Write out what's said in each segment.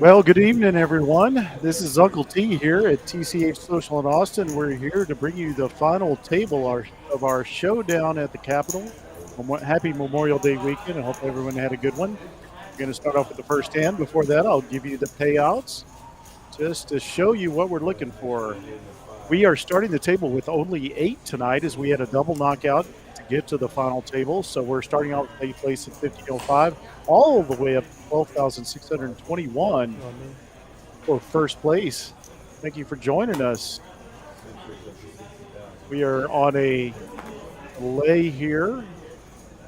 Well, good evening, everyone. This is Uncle T here at TCH Social in Austin. We're here to bring you the final table of our showdown at the Capitol. Happy Memorial Day weekend. I hope everyone had a good one. We're going to start off with the first hand. Before that, I'll give you the payouts just to show you what we're looking for. We are starting the table with only 8 tonight as we had a double knockout to get to the final table. So we're starting out with late place at 1505, all the way up to 12,621 for first place. Thank you for joining us. We are on a delay here.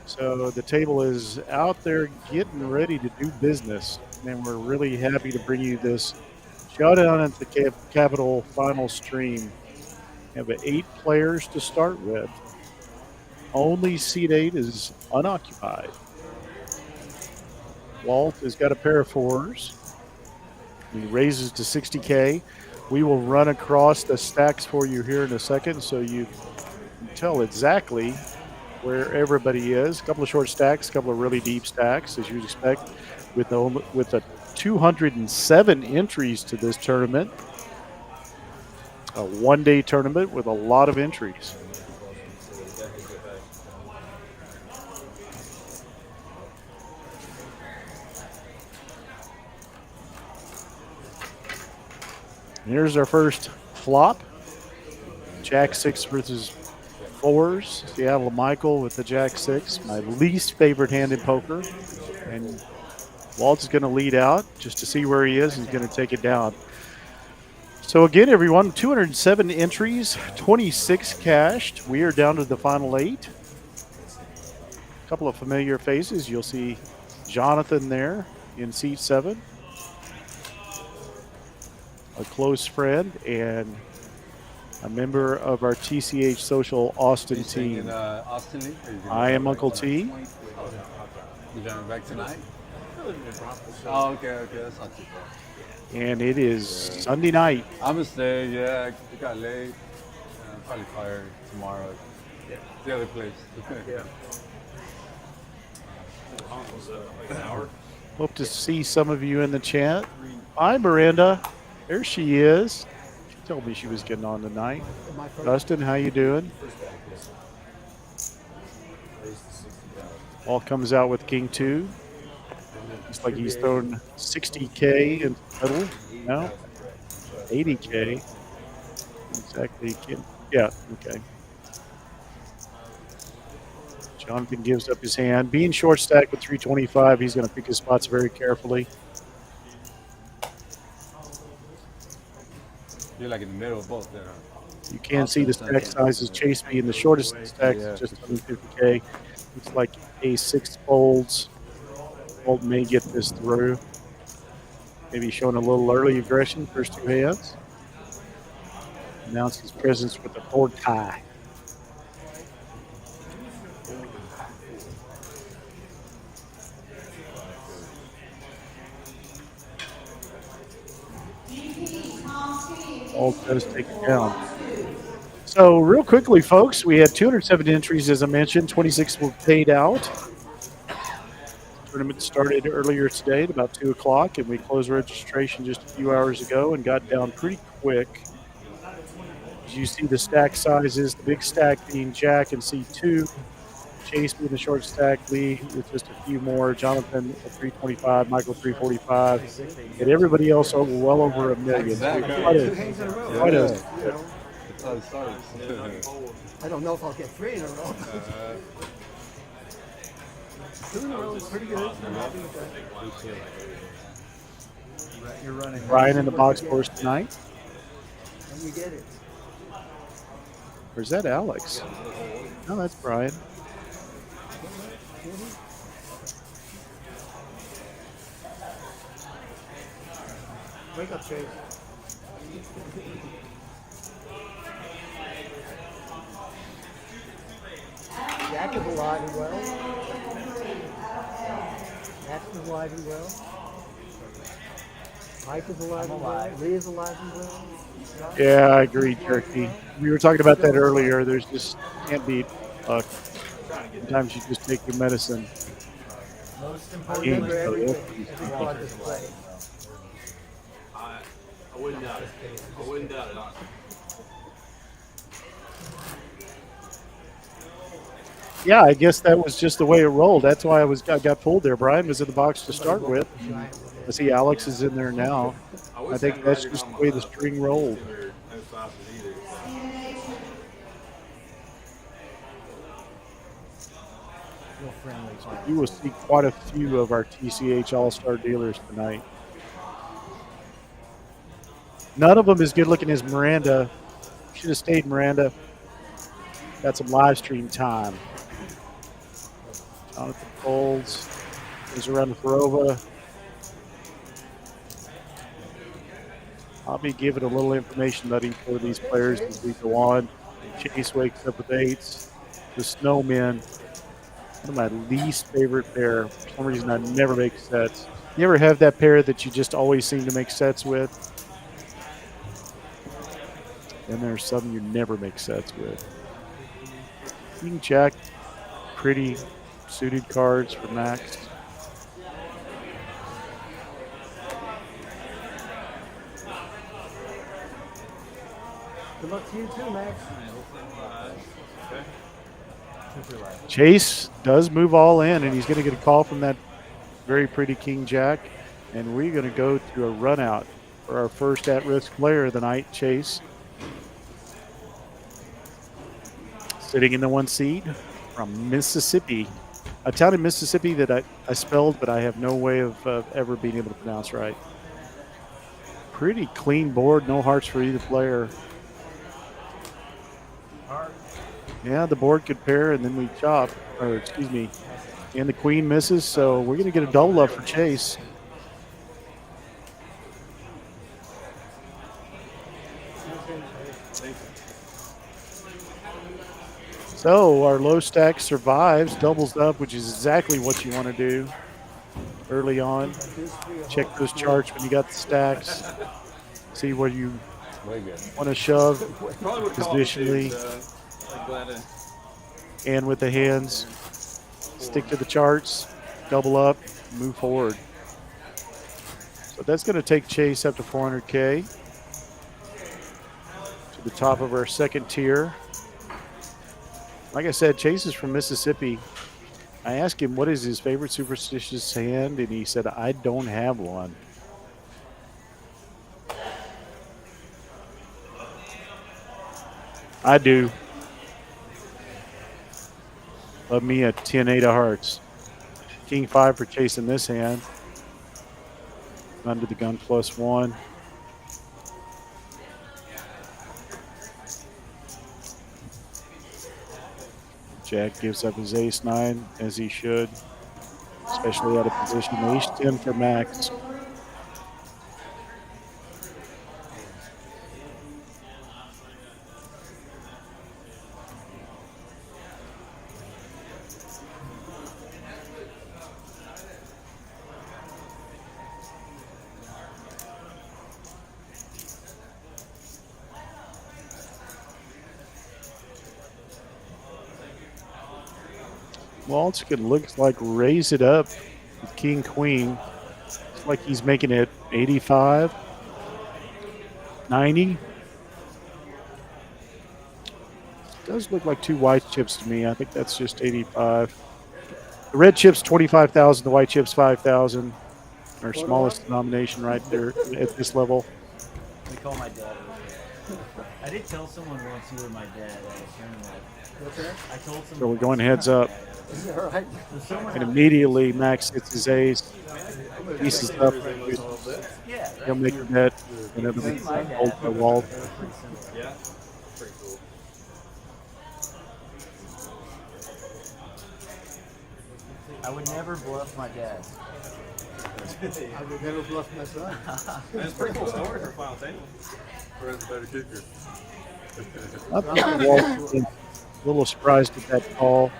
So the table is out there getting ready to do business. And we're really happy to bring you this Showdown at the Capitol final stream. We have 8 players to start with. Only seat 8 is unoccupied. Walt has got a pair of 4s. He raises to 60K. We will run across the stacks for you here in a second so you can tell exactly where everybody is. A couple of short stacks, a couple of really deep stacks, as you'd expect, with the 207 entries to this tournament. A one-day tournament with a lot of entries. And here's our first flop. Jack 6 versus 4s. Seattle Michael with the Jack 6, my least favorite hand in poker. And Walt is going to lead out just to see where he is. He's going to take it down. So again, everyone, 207 entries, 26 cashed. We are down to the final 8. A couple of familiar faces. You'll see Jonathan there in seat 7. A close friend and a member of our TCH Social Austin team. I am Uncle T. You coming back tonight? Oh, okay, that's not too bad. And it is Sunday night. I'm gonna stay, yeah. It got late. Probably fire tomorrow. Yeah. The other place. Yeah. Hope to see some of you in the chat. Hi, Miranda. There she is. She told me she was getting on tonight. Dustin, how you doing? All comes out with King 2. Looks like he's thrown 60K in the middle. No, 80K. Exactly. Yeah, okay. Jonathan gives up his hand. Being short stacked with 325, he's going to pick his spots very carefully. You're like in the middle of both there. You can see the stack sizes. Chase me in the shortest stacks is just 150K. Looks like A6 folds. Walt may get this through. Maybe showing a little early aggression, first 2 hands. Announced his presence with the 4 tie. Walt does take it down. So real quickly, folks, we had 207 entries, as I mentioned. 26 were paid out. The tournament started earlier today at about 2 o'clock, and we closed registration just a few hours ago and got down pretty quick. As you see the stack sizes, the big stack being Jack and C2. Chase being the short stack, Lee with just a few more, Jonathan at 325, Michael 345, and everybody else well over $1 million. I don't know if I'll get 3 in a row. 2 in a row is pretty good. You're running. Brian in the box for us tonight. And you get it. Or is that Alex? No, that's Brian. Wake up, Chase. Jack is alive and well. Jack is alive and well. Mike is alive and well. Lee is alive and well. Yeah, I agree, Turkey. We were talking about that earlier. There's just can't be luck. Sometimes you just take your medicine. I King, remember so everything. that's Every card that's played. I wouldn't doubt it. I wouldn't doubt it, honestly. yeah, I guess that was just the way it rolled. That's why I got pulled there. Brian was in the box to Somebody start woke with. up the giant with I it. see Alex is in there now. I I would say think I'm that's glad you're just not the way the my string rolled. or no sauces either. So. Real friendly. You will see quite a few of our TCH All-Star dealers tonight. None of them as good looking as Miranda. Should have stayed Miranda. Got some live stream time. Jonathan Folds is around the Farova. I'll be giving a little information about each one of these players as we go on. Chase wakes up with eights. The Snowmen, one of my least favorite pair. For some reason, I never make sets. You ever have that pair that you just always seem to make sets with? And there's some you never make sets with. King Jack, pretty suited cards for Max. Good luck to you too, Max. Chase does move all in, and he's going to get a call from that very pretty King Jack. And we're going to go to a run out for our first at-risk player of the night, Chase. Sitting in the one seed from Mississippi, a town in Mississippi that I spelled, but I have no way of ever being able to pronounce right. Pretty clean board, no hearts for either player. Yeah, the board could pair, and then we chop, or excuse me, and the queen misses, so we're going to get a double up for Chase. So our low stack survives, doubles up, which is exactly what you want to do early on. Check those charts when you got the stacks. See where you want to shove positionally and with the hands. Stick to the charts, double up, move forward. So that's going to take Chase up to 400K to the top of our second tier. Like I said, Chase is from Mississippi. I asked him what is his favorite superstitious hand, and he said, I don't have one. I do. Love me a 10-8 of hearts. King 5 for Chase in this hand. Under the gun +1. Jack gives up his ace-9, as he should, especially out of position. Ace-10 for Max. Waltz could look like raise it up with King Queen. It's like he's making it 85, 90. Does look like two white chips to me. I think that's just 85. The red chip's 25,000. The white chip's 5,000. Our smallest denomination right there at this level. We call my dad. I did tell someone once you were my dad at a tournament. What's that? I told someone. So we're going heads up. Is that right? And immediately Max hits his ace. Pieces up. Yeah, He'll make a bet. And it'll be hold by Walt. Yeah, pretty cool. I would never bluff my dad. I would never bluff my son. That's a pretty cool story for final table. Where's the better kicker? I think Walt was a little surprised at that call.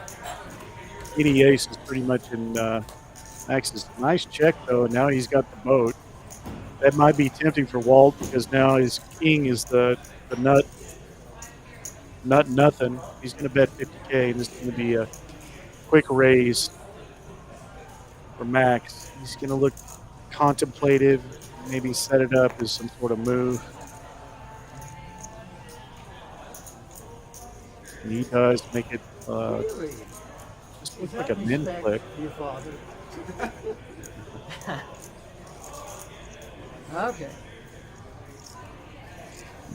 Any ace is pretty much in Max's. Nice check, though. Now he's got the boat. That might be tempting for Walt because now his king is the nut. Nothing. He's going to bet 50K, and this is going to be a quick raise. for Max. He's going to look contemplative, maybe set it up as some sort of move. And he does make it Really? just Is look like that a min respect click. for your father? Okay.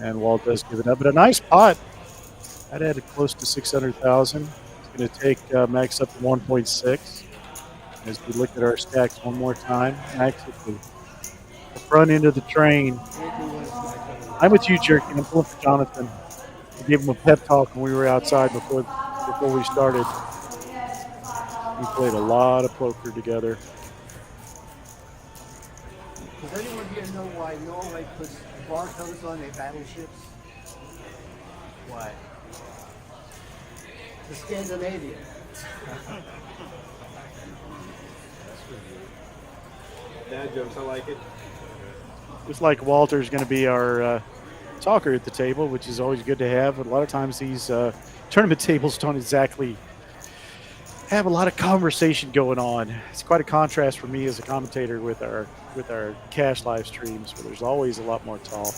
And Walt does give it up. But a nice pot. That added close to 600,000. It's going to take Max up to 1.6. As we look at our stacks one more time, Max at the front end of the train. I'm with you, Jerky. I'm pulling for Jonathan. I gave him a pep talk when we were outside before we started. We played a lot of poker together. Does anyone here know why Norway puts barcodes on their battleships? Why? The Scandinavian. Dad jokes, I like it. Looks like Walter's going to be our talker at the table, which is always good to have. A lot of times these tournament tables don't exactly have a lot of conversation going on. It's quite a contrast for me as a commentator with our cash live streams, where there's always a lot more talk.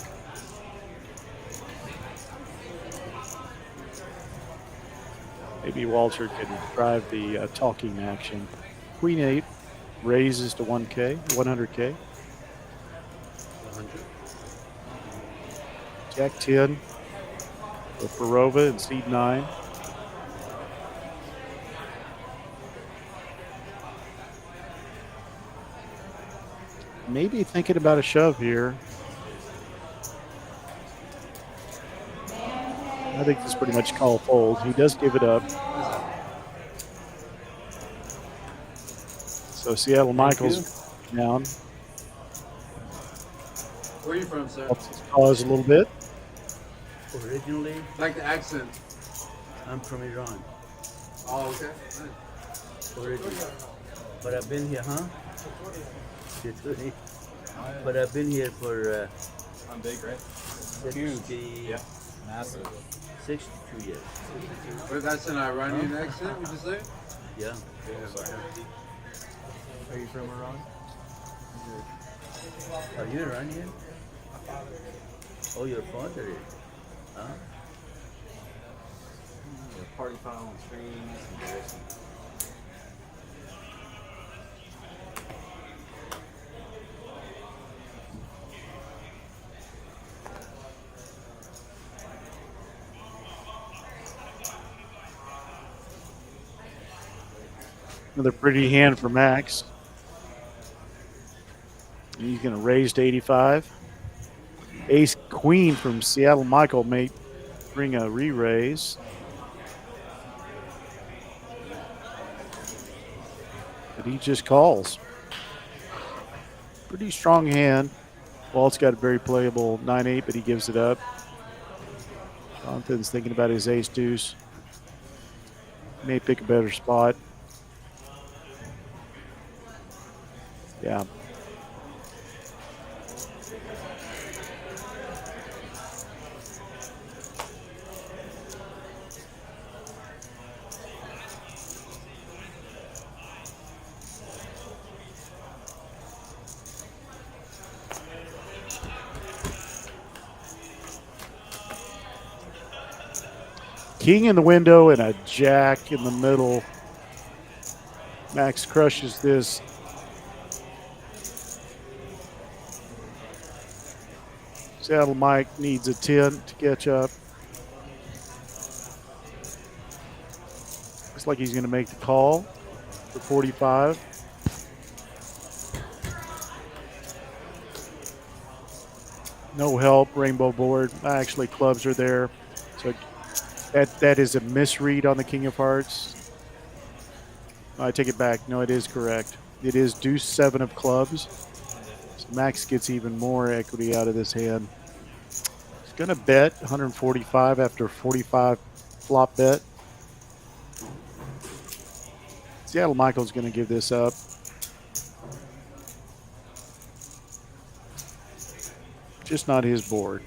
Maybe Walter can drive the talking action. Queen 8 raises to 100K. 100. Jack 10 for Farova and seed 9. Maybe thinking about a shove here. I think this pretty much call fold. He does give it up. So Seattle Michaels down. Where are you from, sir? Helps his cause a little bit. Originally, Like the accent. I'm from Iran. Oh, okay. Nice. Originally. But I've been here, huh? But I've been here for I'm big, right? 60, Yeah. Massive. 62 years. But that's an Iranian accent, would you say? Yeah. Are you from Iran? Are you Iranian? Oh, your father is. Huh? Party foul on streams and this. Another pretty hand for Max. He's going to raise to 85. Ace Queen from Seattle Michael may bring a re-raise. But he just calls. Pretty strong hand. Walt's got a very playable 9-8, but he gives it up. Jonathan's thinking about his ace deuce. May pick a better spot. Yeah. King in the window and a jack in the middle. Max crushes this. Seattle Mike needs a 10 to catch up. Looks like he's going to make the call for 45. No help, rainbow board. Actually, clubs are there. So that is a misread on the King of Hearts. I take it back. No, it is correct. It is deuce 7 of clubs. So Max gets even more equity out of this hand. He's going to bet 145 after 45 flop bet. Seattle Michael's going to give this up. Just not his board.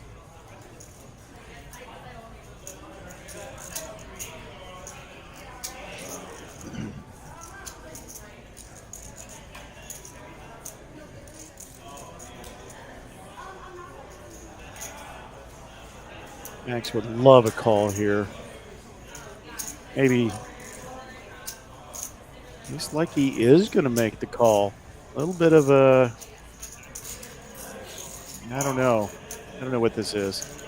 Max would love a call here. Maybe. Looks like he is going to make the call. A little bit of a. I don't know. I don't know what this is.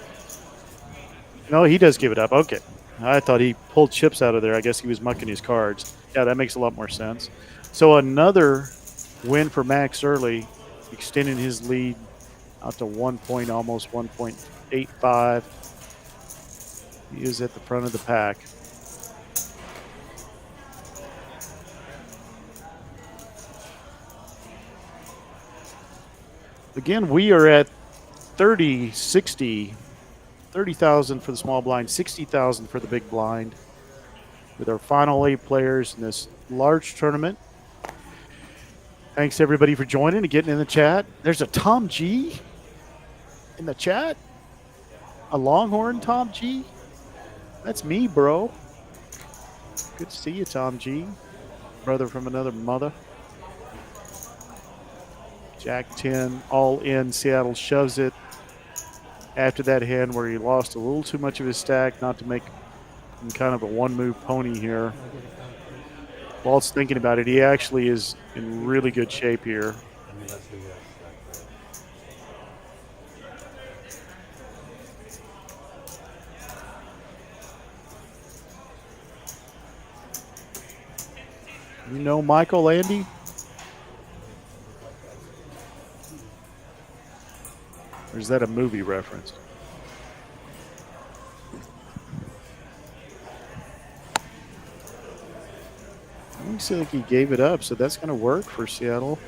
No, he does give it up. Okay. I thought he pulled chips out of there. I guess he was mucking his cards. Yeah, that makes a lot more sense. So another win for Max early, extending his lead out to 1 point, almost 1.85. He is at the front of the pack. Again, we are at 30,000 for the small blind, 60,000 for the big blind with our final 8 players in this large tournament. Thanks everybody for joining and getting in the chat. There's a Tom G in the chat. A Longhorn Tom G. That's me, bro. Good to see you, Tom G. Brother from another mother. Jack 10, all in. Seattle shoves it after that hand where he lost a little too much of his stack, not to make him kind of a one-move pony here. Walt's thinking about it. He actually is in really good shape here. You know Michael, Andy? Or is that a movie reference? Looks like he gave it up, so that's going to work for Seattle.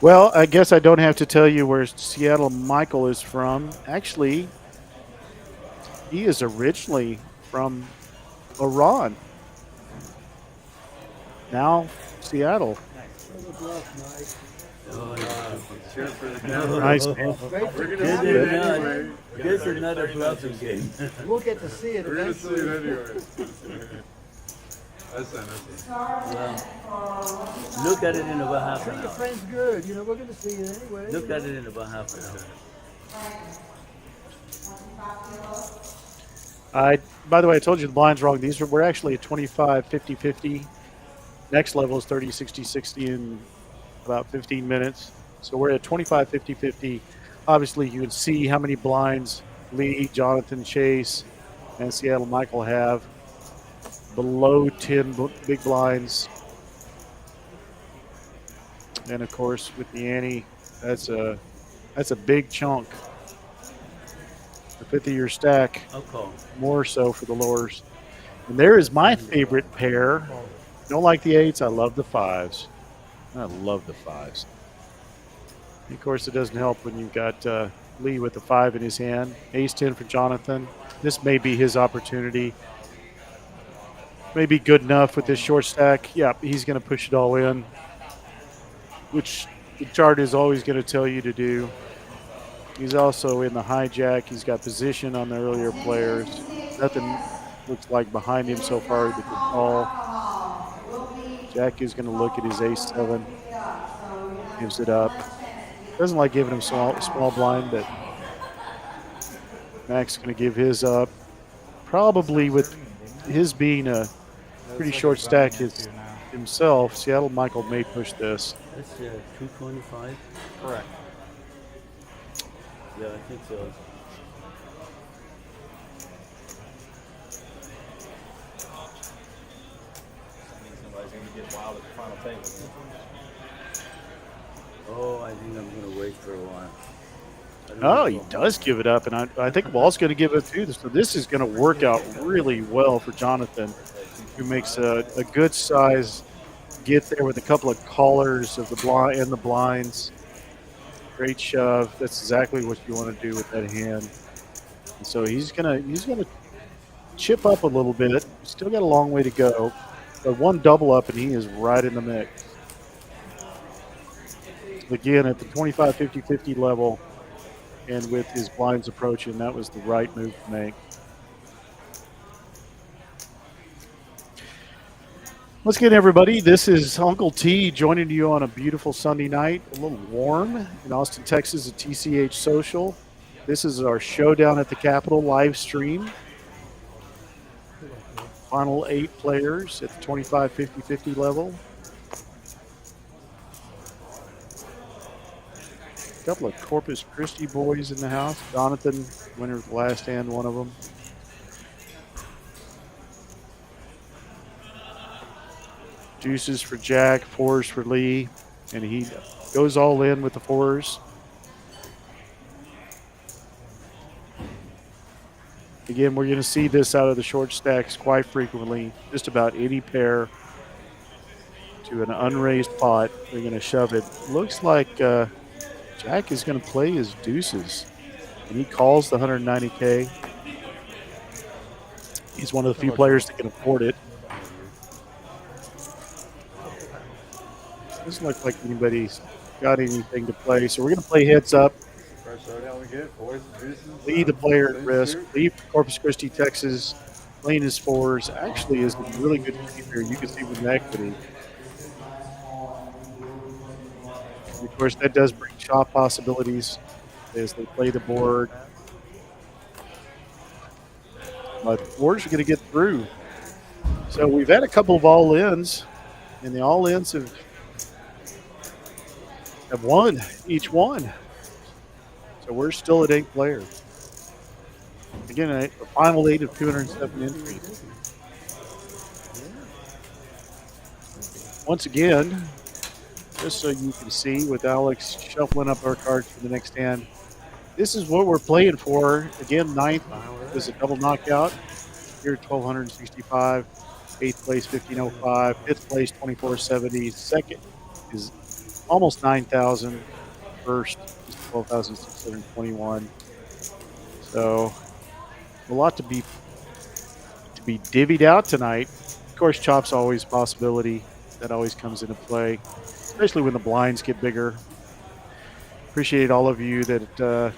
Well, I guess I don't have to tell you where Seattle Michael is from. Actually, he is originally from Iran. Now, Seattle. Nice, man. This is not a bluffing game. We'll get to see it We're going to see it eventually. anyway. That's it. Look at it in about half Treat an your hour. friends good. You know, we're going to see it anyway. Look at it in about half an hour. By the way, I told you the blind's wrong. We're actually at 25, 50, 50. Next level is 30, 60, 60 in about 15 minutes. So we're at 25, 50, 50. Obviously, you can see how many blinds Lee, Jonathan, Chase, and Seattle Michael have. Below 10 big blinds. And, of course, with the ante, that's a big chunk. The fifth of your stack, I'll call. more so for the lowers. And there is my favorite pair. Don't like the 8s. I love the 5s. I love the 5s. And of course, it doesn't help when you've got Lee with the 5 in his hand. Ace 10 for Jonathan. This may be his opportunity. May be good enough with this short stack. Yeah, he's going to push it all in, which the chart is always going to tell you to do. He's also in the hijack. He's got position on the earlier players. Nothing looks like behind him so far that could call. Jack is going to look at his ace 7. Gives it up. Doesn't like giving him small blind, but Max is going to give his up. Probably with his being a pretty short stack himself, Seattle Michael may push this. That's 225. Correct. Yeah, I think so. Somebody's going to get wild at the final table. Oh, I think I'm going to wait for a while. Oh, he does give it up, and I think Wall's going to give it too. So this is going to work out really well for Jonathan, who makes a good size get there with a couple of callers of the blind and the blinds. Great shove. That's exactly what you want to do with that hand. And so he's gonna chip up a little bit. Still got a long way to go, but one double up and he is right in the mix. Again, at the 25, 50, 50 level, and with his blinds approaching, that was the right move to make. What's good, everybody? This is Uncle T joining you on a beautiful Sunday night, a little warm in Austin, Texas at TCH Social. This is our Showdown at the Capitol live stream. Final 8 players at the 25, 50, 50 level. A couple of Corpus Christi boys in the house. Jonathan, winner of the last hand, one of them. Deuces for Jack, fours for Lee, and he goes all in with the fours. Again, we're going to see this out of the short stacks quite frequently. Just about any pair to an unraised pot, they're going to shove it. Looks like Jack is going to play his deuces, and he calls the 190K. He's one of the few players that can afford it. Doesn't look like anybody's got anything to play, so we're going to play heads up. First showdown we get, fours and deuces. Lee, the player at risk. Lee from Corpus Christi, Texas, playing his fours. Actually is a really good team here. You can see with the equity. And of course, that does bring chop possibilities as they play the board. But the fours are going to get through. So we've had a couple of all-ins, and the all-ins have won each one. So we're still at 8 players. Again, a final 8 of 207 entries. Once again, just so you can see with Alex shuffling up our cards for the next hand, this is what we're playing for. Again, 9th was a double knockout. Here, 1,265. 8th place, 1,505. 5th place, 2,470. Second is almost 9,000. First is 12,621. So a lot to be divvied out tonight. Of course, chop's always a possibility. That always comes into play, especially when the blinds get bigger. Appreciate all of you that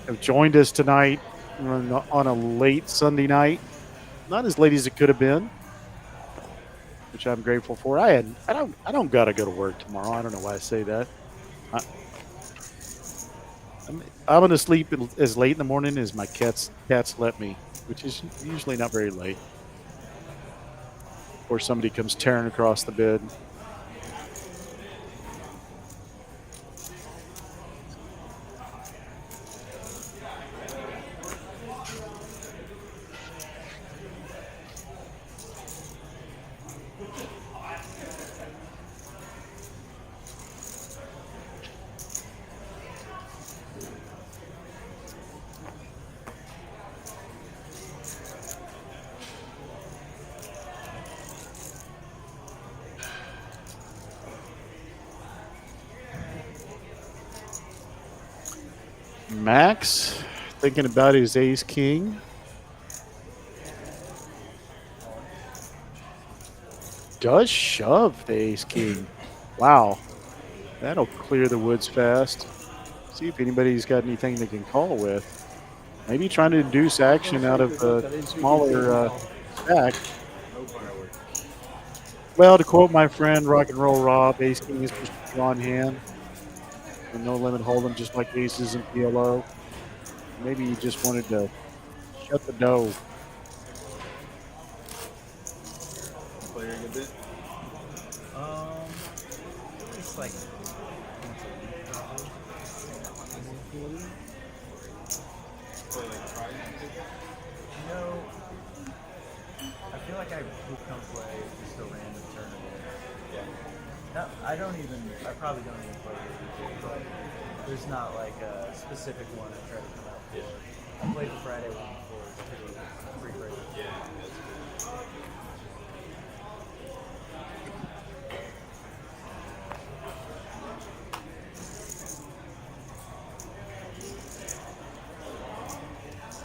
have joined us tonight on a late Sunday night. Not as late as it could have been, which I'm grateful for. I don't gotta go to work tomorrow. I don't know why I say that. I'm gonna sleep as late in the morning as my cats let me, which is usually not very late. Or somebody comes tearing across the bed. Max thinking about his ace king. Does shove the ace king. Wow. That'll clear the woods fast. See if anybody's got anything they can call with. Maybe trying to induce action out of a smaller stack. Well, to quote my friend Rock and Roll Rob, ace king is just a drawn hand. And no limit hold'em, just like aces and PLO. Maybe he just wanted to shut the dough. Player a good bit. It's like Play like try. no. I feel like I would come play just a random tournament. Yeah. No, I probably don't even play it, but there's not like a specific one I try to come out for. I played the Friday one before, it's pretty great. Yeah, that's good.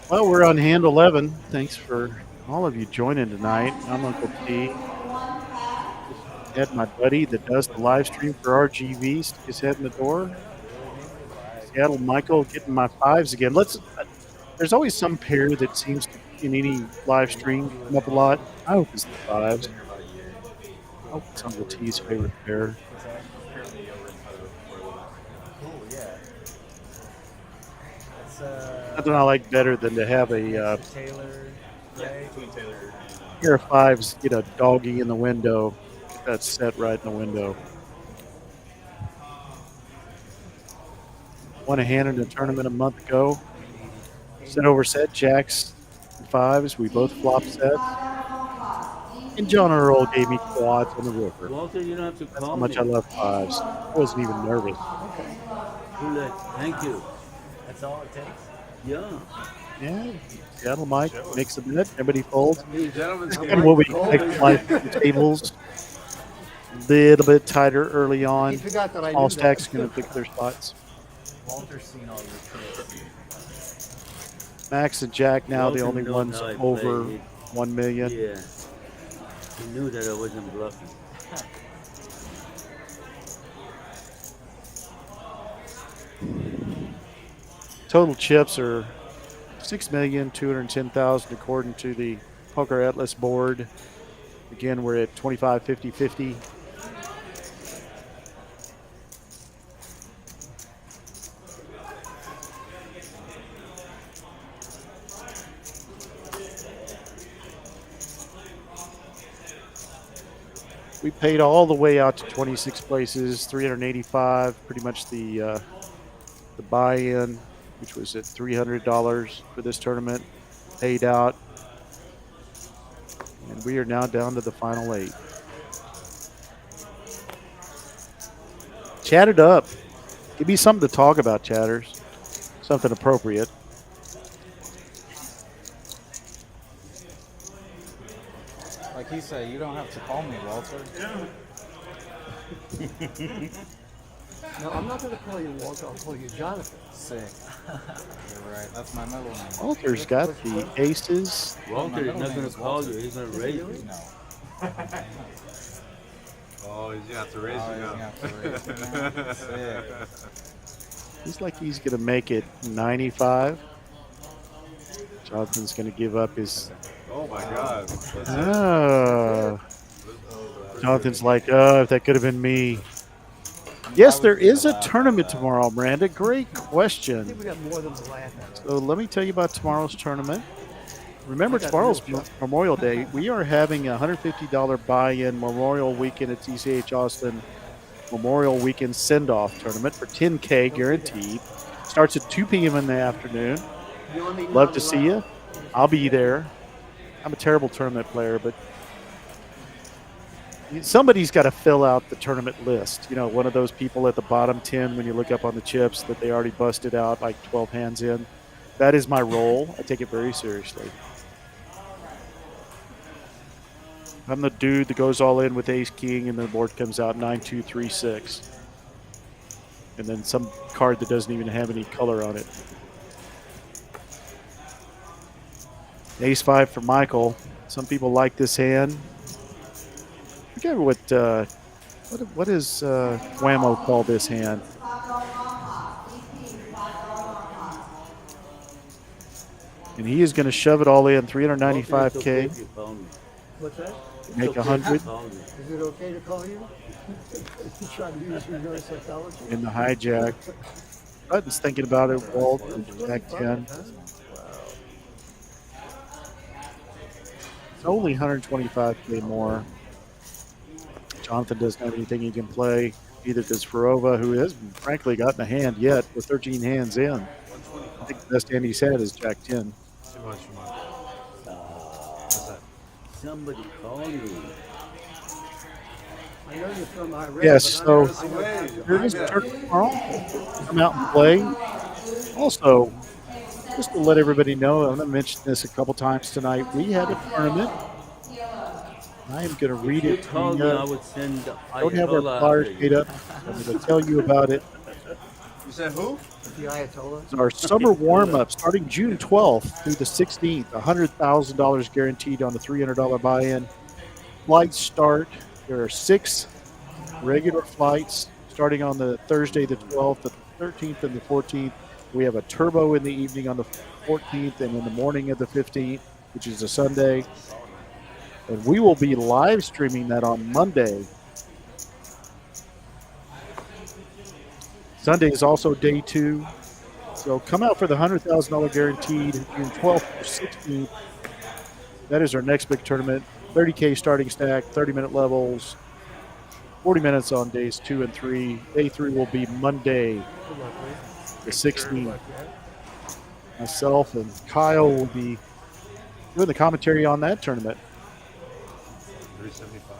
Well, we're on hand 11. Thanks for all of you joining tonight. I'm Uncle T. Had my buddy that does the live stream for RGV stick his head in the door. Seattle Michael getting my fives again. There's always some pair that seems to in any live stream come up a lot. I hope it's the I've fives. been here about a year. I hope it's Uncle T's favorite pair. What's that? Apparently over in Colorado before I live out Cool, yeah. It's Nothing I like better than to have a Taylor, Ray. between Taylor and pair of fives, get a doggy in the window, get that set right in the window. Won a hand in a tournament a month ago. Set over set, jacks and fives. We both flop sets. And John Earl gave me quads on the river. Walter, you don't have to That's call how much me. I love fives. I wasn't even nervous. Roulette. Thank you. That's all it takes. Yeah. Yeah, Seattle Mike makes a bet. Everybody folds. Hey, gentlemen, That's kind of what we like the tables. A little bit tighter early He on. forgot that I All knew stacks that. going to pick their spots. Walter's seen all your tricks. Max and Jack now the Walter only knows ones how I over play. 1 million. Yeah. He knew that I wasn't bluffing. Total chips are 6,210,000 according to the Poker Atlas board. Again, we're at 25, 50, 50. We paid all the way out to 26 places, 385, pretty much the buy-in, which was at $300 for this tournament, paid out. And we are now down to the final 8. Chat it up. Give me something to talk about, chatters. Something appropriate. Like he said, you don't have to call me, Walter. No, I'm not going to call you Walter. I'll call you Jonathan. Sick. You're right. That's my middle name. Walter's got the aces. Walter is middle not name going is to call Walter. you. He's going to raise you. No. Oh, he's gonna have to raise Oh, you he's now. gonna have to raise me now. Sick. He's like he's going to make it 95. Jonathan's going to give up his. Oh my God. Ah. Jonathan's like, oh, if that could have been me. Yes, there is a tournament tomorrow, Miranda. Great I think question. we got more than to laugh at. So let me tell you about tomorrow's tournament. Remember, tomorrow's Memorial Day. We are having a $150 buy-in Memorial Weekend at TCH Austin Memorial Weekend send-off tournament for $10K guaranteed. Starts at 2 p.m. in the afternoon. You want me Love not to see allowed? you. I'll be there. I'm a terrible tournament player, but somebody's got to fill out the tournament list. You know, one of those people at the bottom 10 when you look up on the chips that they already busted out like 12 hands in. That is my role. I take it very seriously. I'm the dude that goes all in with ace king and the board comes out 9-2-3-6. And then some card that doesn't even have any color on it. Ace 5 for Michael. Some people like this hand. I forget what does Whammo call this hand? And he is going to shove it all in, 395K, What's that? make 100 Is it okay to call you? You try to use reverse psychology? in the hijack. Button's thinking about it, Walt, and Jack 10. It's only 125K more. Jonathan doesn't have anything he can play. Neither does Farova, who hasn't frankly gotten a hand yet with 13 hands in. I think the best hand he's had is Jack 10. Too much for mine. What's that? Somebody call you. I know you're from Iran. Yes, but I know- so I know- there is a tournament tomorrow. Come out and play. Also, just to let everybody know, I'm going to mention this a couple times tonight. We have a tournament. I am going to read If you it to told you. me, I would send the Don't have our Ayatollah flyers after made you. up. I'm going to tell you about it. You said who? The Ayatollah. It's our summer warm-up starting June 12th through the 16th. $100,000 guaranteed on a $300 buy-in. Flights start. There are 6 regular flights starting on the Thursday the 12th, the 13th, and the 14th. We have a turbo in the evening on the 14th and in the morning of the 15th. which is a Sunday. And we will be live streaming that on Monday. Sunday is also day 2. So come out for the $100,000 guaranteed June 12th or 16th. That is our next big tournament. 30K starting stack, 30-minute levels, 40 minutes on days 2 and 3. Day 3 will be Monday, the 16th. Myself and Kyle will be doing the commentary on that tournament. 375.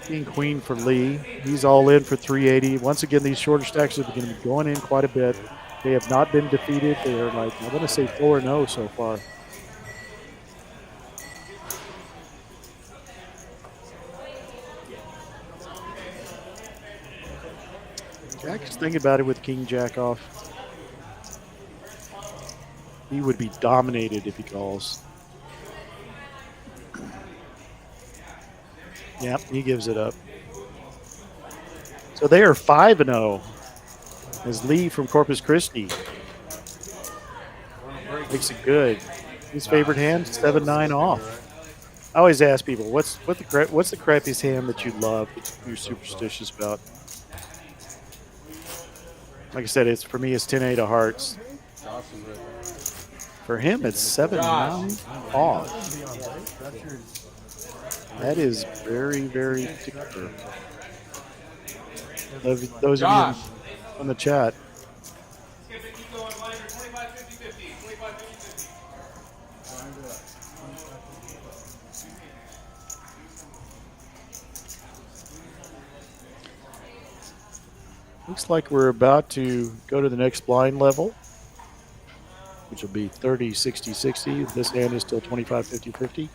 King Queen for Lee. He's all in for 380. Once again, these shorter stacks are going to be going in quite a bit. They have not been defeated. They are like, I'm going to say 4-0 so far. Jack is thinking about it with King Jack off. He would be dominated if he calls. Yep, he gives it up. So they are 5-0 as Lee from Corpus Christi makes it good. His favorite hand, 7-9 off. I always ask people, what's the crappiest hand that you love, that you're superstitious about? Like I said, for me, it's 10-8 of hearts. For him, it's 7-9 off. That is very, very particular. Those of you on the chat. Looks like we're about to go to the next blind level, which will be 30, 60, 60. This hand is still 25, 50, 50.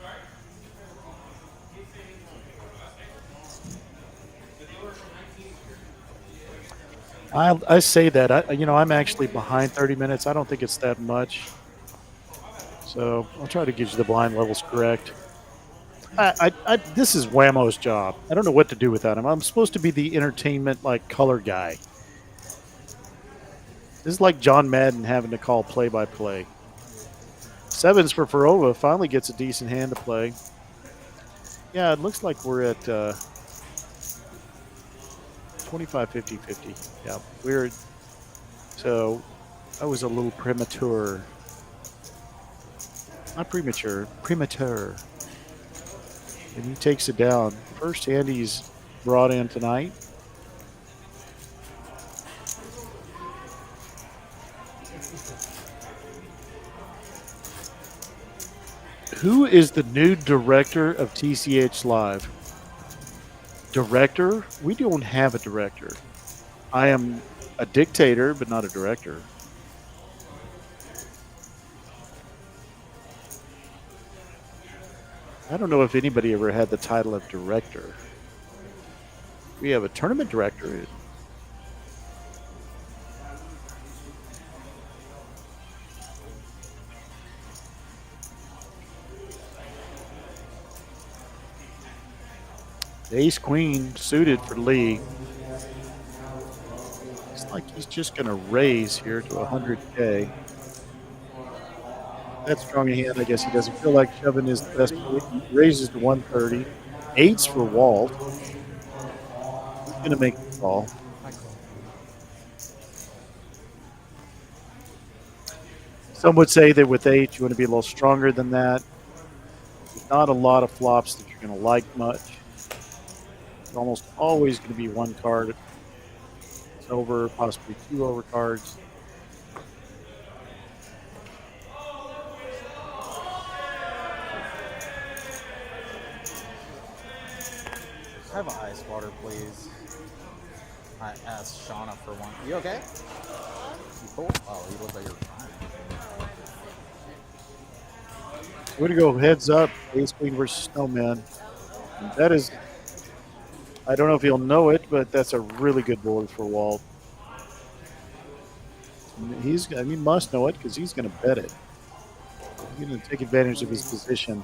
I say that. I'm actually behind 30 minutes. I don't think it's that much. So I'll try to get you the blind levels correct. This is Whammo's job. I don't know what to do without him. I'm supposed to be the entertainment, color guy. This is like John Madden having to call play-by-play. Sevens for Farova finally gets a decent hand to play. Yeah, it looks like we're at 25, 50, 50. Yeah, so I was a little premature. Not premature, premature. And he takes it down. First hand he's brought in tonight. Who is the new director of TCH Live? Director? We don't have a director. I am a dictator, but not a director. I don't know if anybody ever had the title of director. We have a tournament director. Ace Queen suited for Lee. It's like he's just going to raise here to 100K. That's strong a hand. I guess he doesn't feel like shoving is the best play. He raises to 130. Eights for Walt. He's going to make the call. Some would say that with eight, you want to be a little stronger than that. There's not a lot of flops that you're going to like much. It's almost always going to be one card. It's over, possibly two over cards. Have an ice water, please. I asked Shauna for one. You okay? You cool? Oh, you look like you're fine. We're going to go heads up, Ace Queen versus Snowman. That is, I don't know if he'll know it, but that's a really good board for Walt. He must know it because he's going to bet it. He's going to take advantage of his position.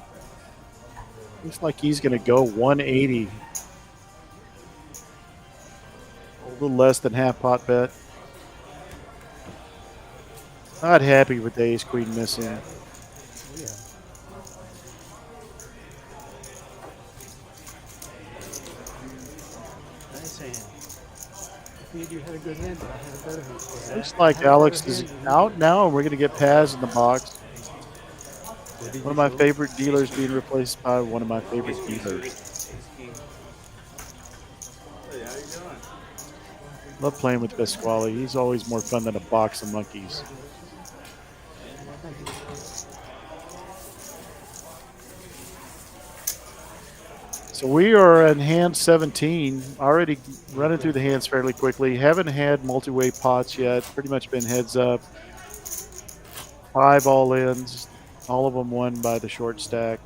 Looks like he's going to go 180. A little less than half pot bet. Not happy with the ace queen missing. Yeah. Nice hand. I figured you had a good hand, but I had a better hand. Looks like Alex is out now, and we're going to get Paz in the box. One of my favorite dealers being replaced by one of my favorite dealers. Hey, how you doing? Love playing with Pasquale. He's always more fun than a box of monkeys. So we are in hand 17, already running through the hands fairly quickly. Haven't had multi-way pots yet. Pretty much been heads up. 5 all-ins. All of them won by the short stack.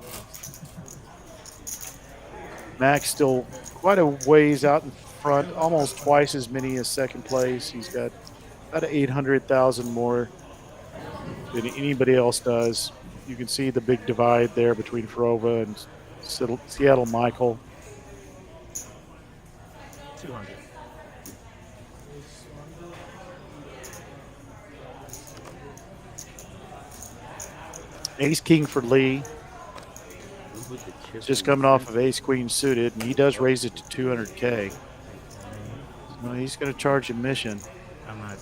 Max still quite a ways out in front, almost twice as many as second place. He's got about 800,000 more than anybody else does. You can see the big divide there between Ferova and Seattle Michael. 200. Ace King for Lee. Just coming off of Ace Queen suited, and he does raise it to 200K. So he's going to charge admission. I'm not.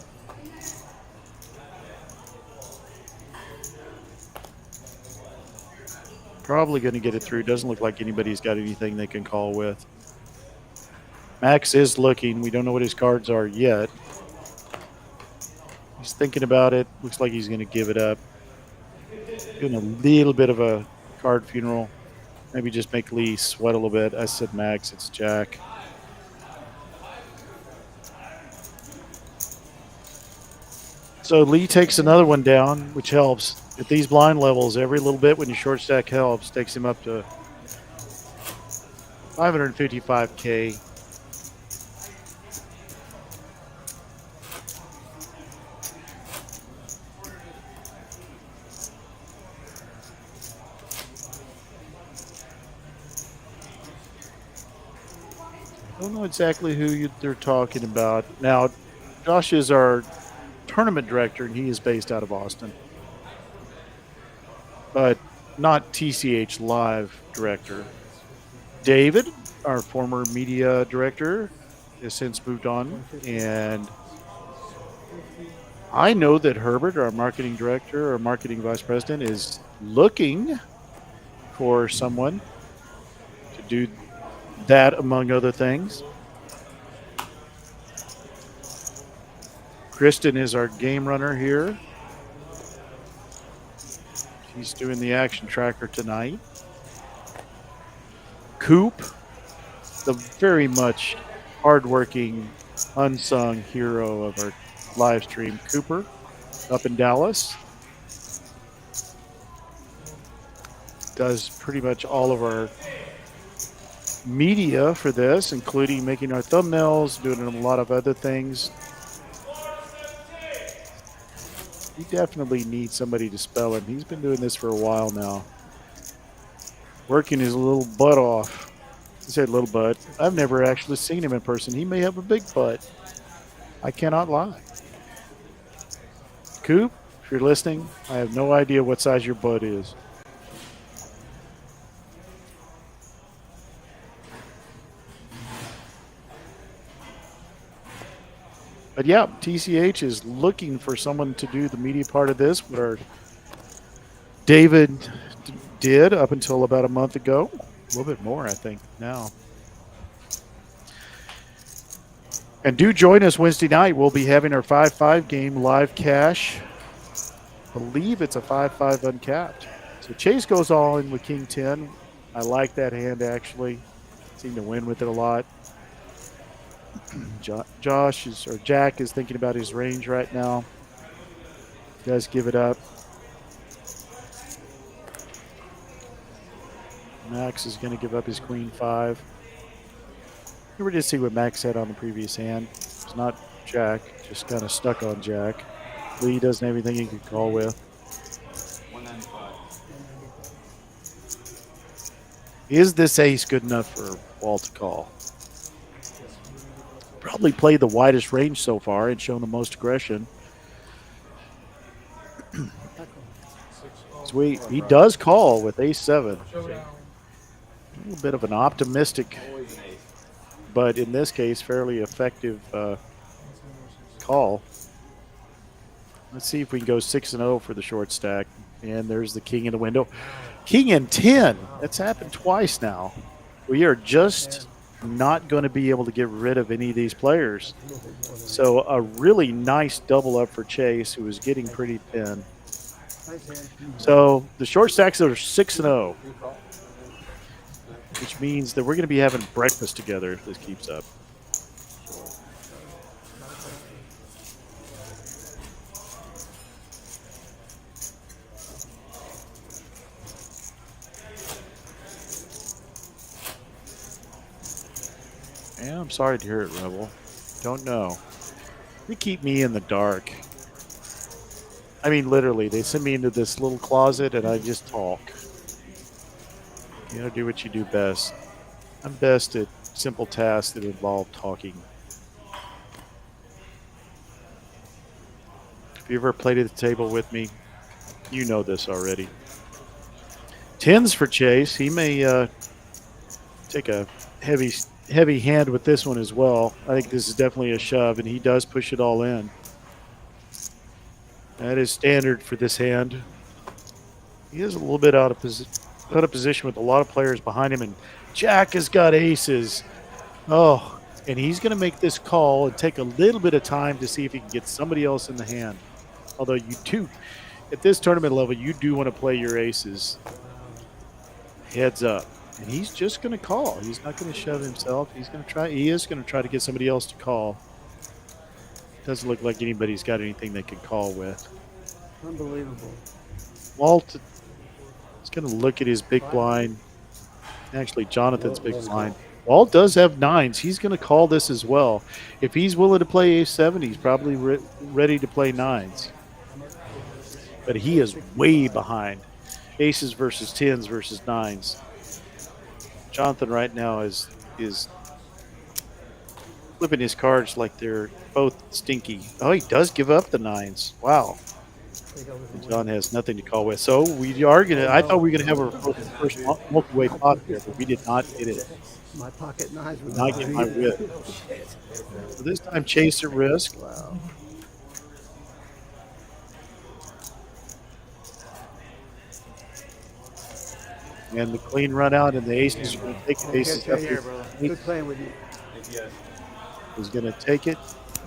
Probably going to get it through. Doesn't look like anybody's got anything they can call with. Max is looking. We don't know what his cards are yet. He's thinking about it. Looks like he's going to give it up. Doing a little bit of a card funeral. Maybe just make Lee sweat a little bit. I said Max, it's Jack. So Lee takes another one down, which helps. At these blind levels, every little bit when your short stack helps takes him up to 555K. I don't know exactly who they're talking about. Now, Josh is our tournament director, and he is based out of Austin. But not TCH Live director. David, our former media director, has since moved on. And I know that Herbert, our marketing director or marketing vice president, is looking for someone to do that, among other things. Kristen is our game runner here. She's doing the action tracker tonight. Coop, the very much hardworking, unsung hero of our live stream, Cooper, up in Dallas. Does pretty much all of our media for this, including making our thumbnails, doing a lot of other things. We definitely need somebody to spell him. He's been doing this for a while now. Working his little butt off. I said little butt. I've never actually seen him in person. He may have a big butt. I cannot lie. Coop, if you're listening, I have no idea what size your butt is. But yeah, TCH is looking for someone to do the media part of this, where David did up until about a month ago. A little bit more, I think, now. And do join us Wednesday night. We'll be having our 5-5 game live cash. I believe it's a 5-5 uncapped. So Chase goes all in with King 10. I like that hand, actually. Seem to win with it a lot. Jack is thinking about his range right now. He does give it up. Max is going to give up his queen 5. We did see what Max said on the previous hand. It's not Jack, just kind of stuck on Jack. Lee doesn't have anything he could call with. 195. Is this ace good enough for Wall to call? Probably played the widest range so far and shown the most aggression. Sweet. He does call with ace-7. A little bit of an optimistic, but in this case, fairly effective call. Let's see if we can go 6-0 for the short stack. And there's the king in the window. King and 10. That's happened twice now. We are just not going to be able to get rid of any of these players. So a really nice double up for Chase, who is getting pretty thin. So the short stacks are 6-0, which means that we're going to be having breakfast together if this keeps up. Yeah, I'm sorry to hear it, Rebel. Don't know. They keep me in the dark. I mean, literally, they send me into this little closet and I just talk. You know, do what you do best. I'm best at simple tasks that involve talking. If you ever played at the table with me, you know this already. 10s for Chase. He may take a heavy hand with this one as well. I think this is definitely a shove, and he does push it all in. That is standard for this hand. He is a little bit out of position with a lot of players behind him, and Jack has got aces. Oh, and he's going to make this call and take a little bit of time to see if he can get somebody else in the hand. Although you do, at this tournament level, you do want to play your aces. Heads up. And he's just going to call. He's not going to shove himself. He's going to try. He is going to try to get somebody else to call. Doesn't look like anybody's got anything they can call with. Unbelievable. Walt is going to look at his big blind. Actually, Jonathan's big blind. Walt does have 9s. He's going to call this as well. If he's willing to play ace-7, he's probably ready to play 9s. But he is way behind. Aces versus 10s versus 9s. Jonathan right now is flipping his cards like they're both stinky. Oh, he does give up the 9s. Wow. And John has nothing to call with. So we are going to – I thought we were going to have our first multi-way pot here, but we did not get it. My pocket knives were Not get my whip. So this time Chase at risk. Wow. And the clean run out, and the aces are going to take it. Aces Right here, brother. Good playing with you. is going to take it.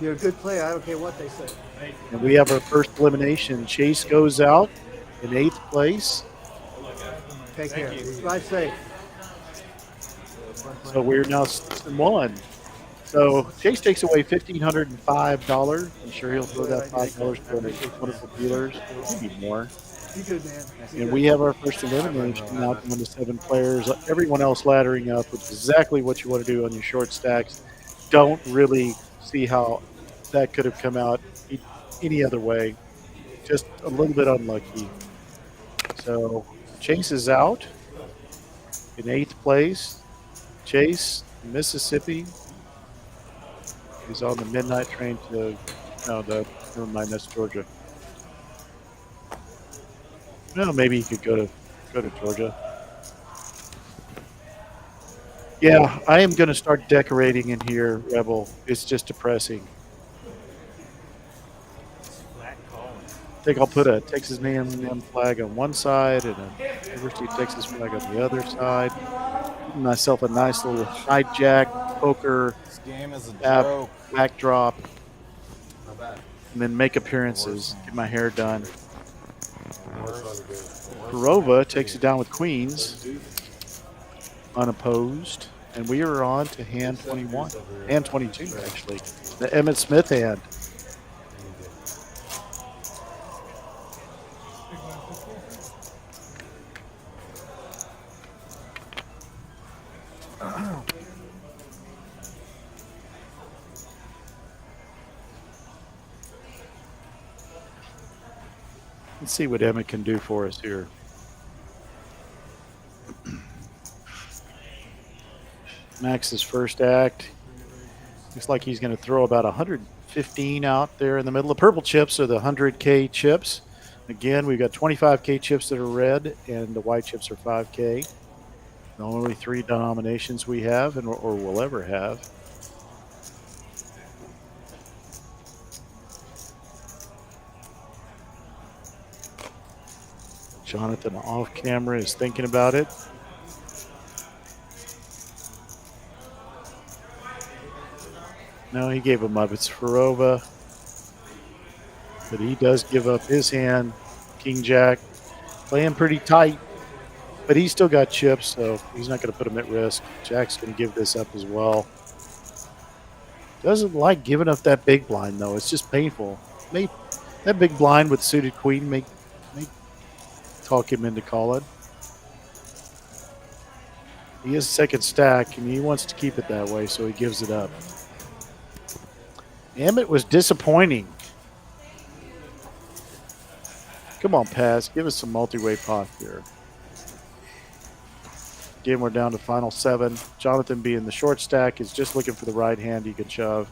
You're a good player. I don't care what they say. And we have our first elimination. Chase goes out in 8th place. Take care. Drive safe. So we're now 6-1. So Chase takes away $1,505. I'm sure he'll throw that $5 to one of the dealers, maybe more. You good, man. And we have our first elimination now going to 7 players. Everyone else laddering up, which is exactly what you want to do on your short stacks. Don't really see how that could have come out any other way. Just a little bit unlucky. So Chase is out in 8th place. Chase, Mississippi, is on the midnight train to never mind, that's Georgia. Well, maybe he could go to Georgia. Yeah, I am going to start decorating in here, Rebel. It's just depressing. I think I'll put a Texas A&M flag on one side and a University of Texas flag on the other side. Give myself a nice little hijack poker This game is a joke. backdrop, and then make appearances. Get my hair done. Kurova takes it down with queens, unopposed, and we are on to hand 21, hand 22 actually, the Emmett Smith hand. Let's see what Emmett can do for us here. Max's first act. Looks like he's going to throw about 115 out there in the middle. The purple chips are the 100K chips. Again, we've got 25K chips that are red, and the white chips are 5K. The only 3 denominations we have, or will ever have. Jonathan off camera is thinking about it. No, he gave him up. It's Farova. But he does give up his hand. King Jack. Playing pretty tight. But he's still got chips, so he's not going to put him at risk. Jack's going to give this up as well. Doesn't like giving up that big blind, though. It's just painful. That big blind with suited queen may talk him into calling. He is second stack, and he wants to keep it that way, so he gives it up. Emmett was disappointing. Come on, Paz. Give us some multi-way pot here. Again, we're down to final 7. Jonathan, being the short stack, is just looking for the right hand he can shove.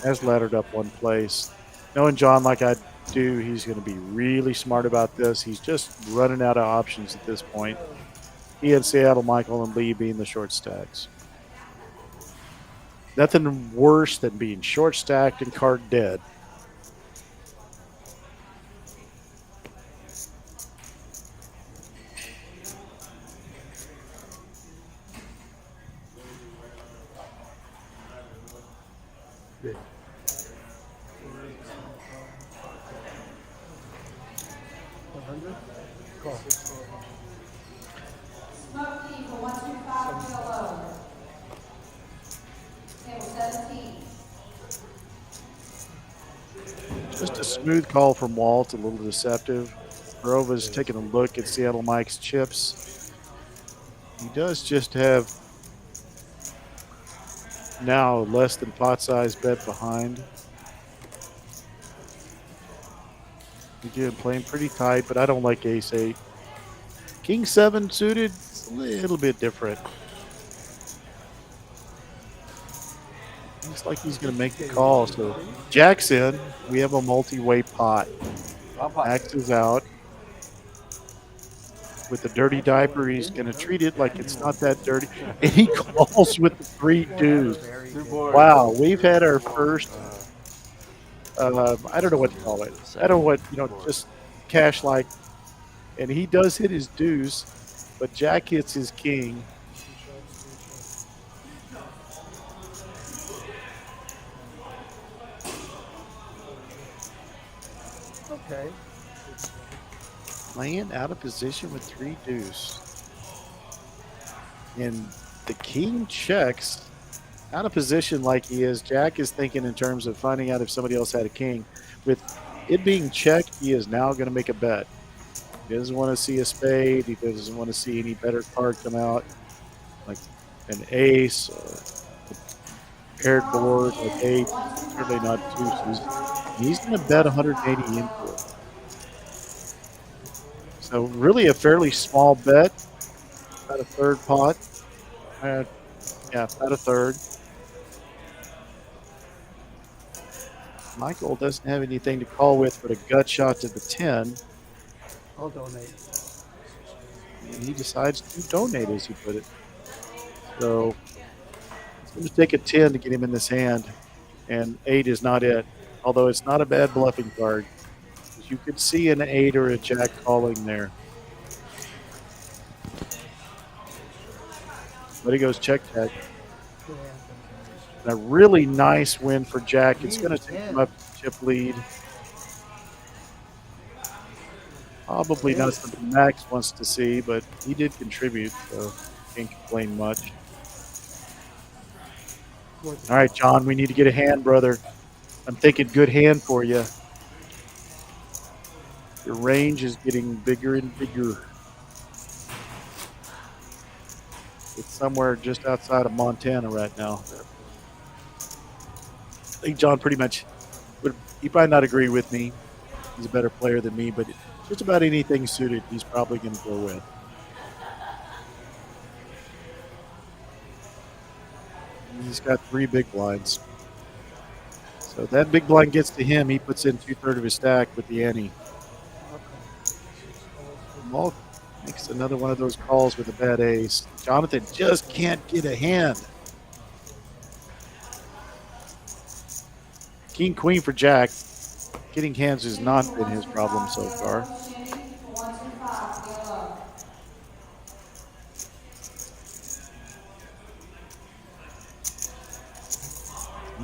Has laddered up 1 place. Knowing John like I do, he's going to be really smart about this. He's just running out of options at this point. He and Seattle, Michael, and Lee being the short stacks. Nothing worse than being short stacked and card dead. Just a smooth call from Walt, a little deceptive. Barova's taking a look at Seattle Mike's chips. He does just have now less than pot size bet behind. Again, playing pretty tight, but I don't like ace 8. King 7 suited, a little bit different. Looks like he's going to make the call. So Jack's in. We have a multi-way pot. Axe is out. With the dirty diaper, he's going to treat it like it's not that dirty. And he calls with the 3 deuce. Wow, we've had our first, I don't know what to call it. I don't know what, just cash-like. And he does hit his deuce, but Jack hits his king. Okay. Playing out of position with 3 deuce. And the king checks out of position like he is. Jack is thinking in terms of finding out if somebody else had a king. With it being checked, he is now going to make a bet. He doesn't want to see a spade. He doesn't want to see any better card come out, like an ace or a paired board, like 8, certainly not deuces. He's going to bet 180 into it. So really a fairly small bet, about a third pot. Yeah, about a third. Michael doesn't have anything to call with but a gut shot to the 10. I'll donate. And he decides to donate, as he put it. So it's going to take a 10 to get him in this hand, and 8 is not it. Although it's not a bad bluffing card. You could see an 8 or a jack calling there. But he goes check. And a really nice win for Jack. It's going to take him up to chip lead. Probably not something Max wants to see, but he did contribute, so can't complain much. All right, John, we need to get a hand, brother. I'm thinking good hand for you. Your range is getting bigger and bigger. It's somewhere just outside of Montana right now. I think John pretty much would, he probably not agree with me. He's a better player than me, but just about anything suited, he's probably going to go with. He's got 3 big blinds. So that big blind gets to him. He puts in 2/3 of his stack with the ante. Maul makes another one of those calls with a bad ace. Jonathan just can't get a hand. King queen for Jack. Getting hands has not been his problem so far.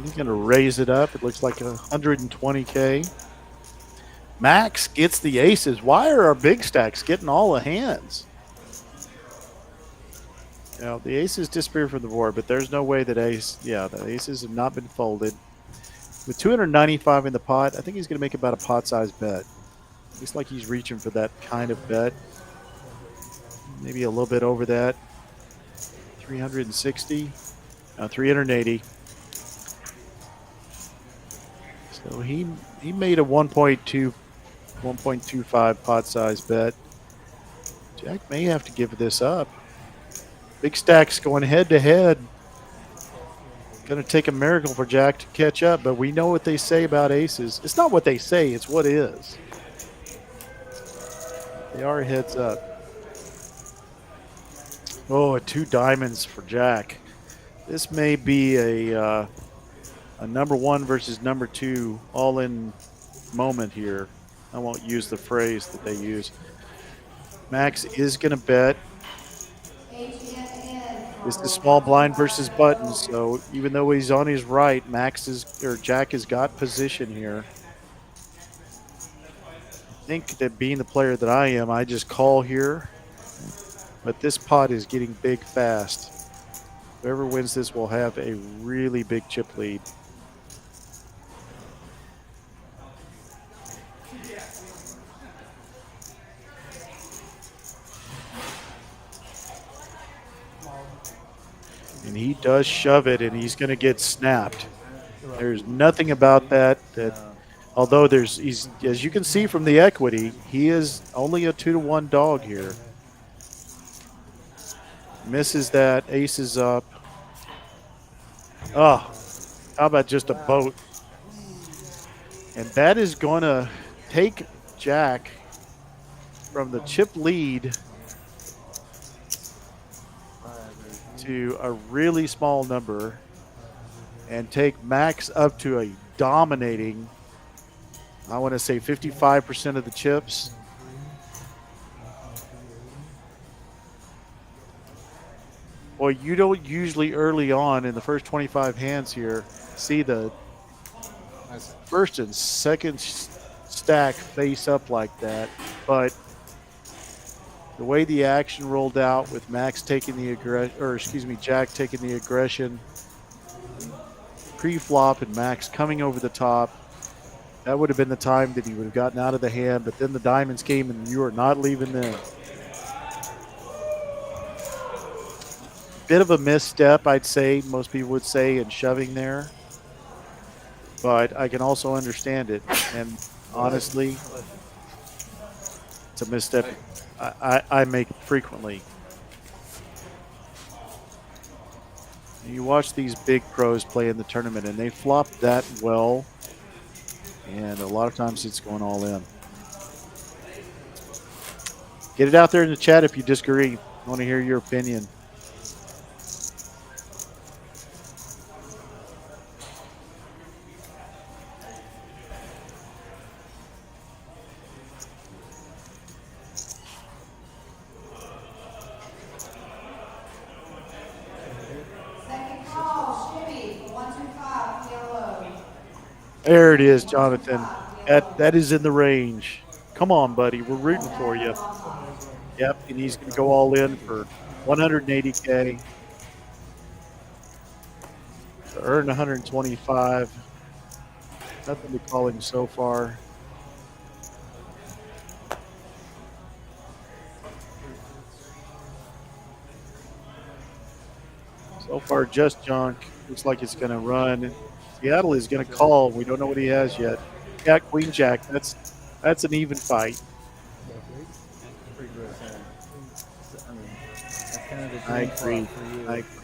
He's going to raise it up. It looks like 120K. Max gets the aces. Why are our big stacks getting all the hands? You know, the aces disappear from the board, but there's no way that the aces have not been folded. With 295 in the pot, I think he's going to make about a pot-sized bet. Looks like he's reaching for that kind of bet. Maybe a little bit over that. 360, 380. So he made a 1.25 pot-sized bet. Jack may have to give this up. Big stacks going head-to-head. Going to take a miracle for Jack to catch up, but we know what they say about aces. It's not what they say, it's what is. They are heads up. Oh, 2 diamonds for Jack. This may be a number 1 versus number 2 all-in moment here. I won't use the phrase that they use. Max is going to bet. This is small blind versus buttons, so even though he's on his right, Jack has got position here. I think that being the player that I am, I just call here. But this pot is getting big fast. Whoever wins this will have a really big chip lead. And he does shove it, and he's going to get snapped. There's nothing about that although as you can see from the equity, he is only a 2-to-1 dog here. Misses that, aces up. Oh, how about just a boat? And that is going to take Jack from the chip lead to a really small number and take Max up to a dominating, I want to say 55% of the chips. Well, you don't usually early on in the first 25 hands here see the first and second stack face up like that, but the way the action rolled out with Max taking the Jack taking the aggression pre-flop and Max coming over the top, that would have been the time that he would have gotten out of the hand, but then the diamonds came and you are not leaving them. Bit of a misstep, I'd say, most people would say, in shoving there. But I can also understand it. And honestly, it's a misstep I make frequently. You watch these big pros play in the tournament, and they flop that well. And a lot of times it's going all in. Get it out there in the chat if you disagree. I want to hear your opinion. There it is, Jonathan. That is in the range. Come on, buddy. We're rooting for you. Yep, and he's going to go all in for 180K. To earn 125. Nothing to call him so far. So far, just junk. Looks like it's going to run. Seattle is going to call. We don't know what he has yet. Yeah, Queen Jack. That's an even fight. Pretty gross hand. I mean, that's kind of the I dream agree. flop for you. I agree.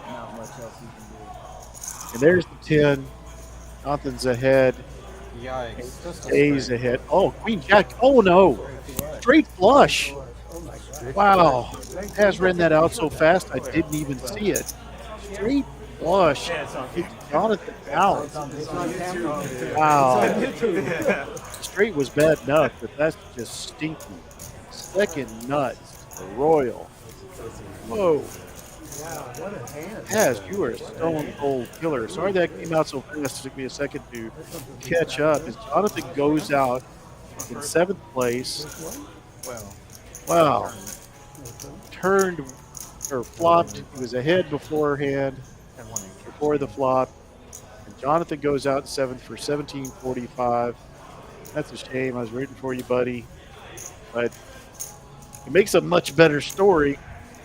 Not much else you can do. And there's the 10. Jonathan's ahead. Yikes. Just a A's straight. ahead. Oh, Queen Jack. Oh no. Straight flush. Wow. Has ran that out so fast I didn't even see it. Straight flush. Kicked Jonathan out. It's on camera. Wow. Straight was bad enough, but that's just stinky. Second nuts. Royal. Whoa. What a hand. Has, you are a stone cold killer. Sorry that came out so fast. It took me a second to catch up. As Jonathan goes out in 7th place. Wow. Turned or flopped. He was ahead beforehand, before the flop. And Jonathan goes out 7th for 17.45. That's a shame. I was rooting for you, buddy. But it makes a much better story.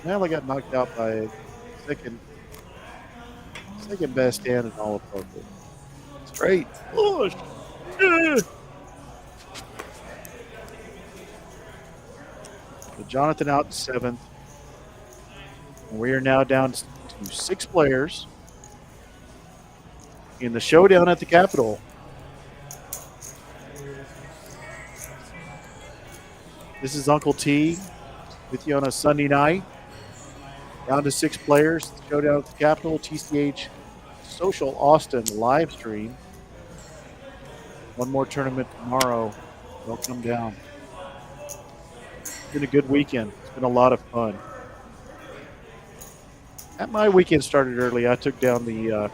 Well, I got knocked out by second best hand in all of poker. Straight. Push. Yeah. So Jonathan out in 7th. And we are now down to 6 players in the showdown at the Capitol. This is Uncle T with you on a Sunday night. Down to 6 players. Showdown at the Capitol. TCH Social Austin live stream. One more tournament tomorrow. They'll come down. It's been a good weekend. It's been a lot of fun. My weekend started early. I took down the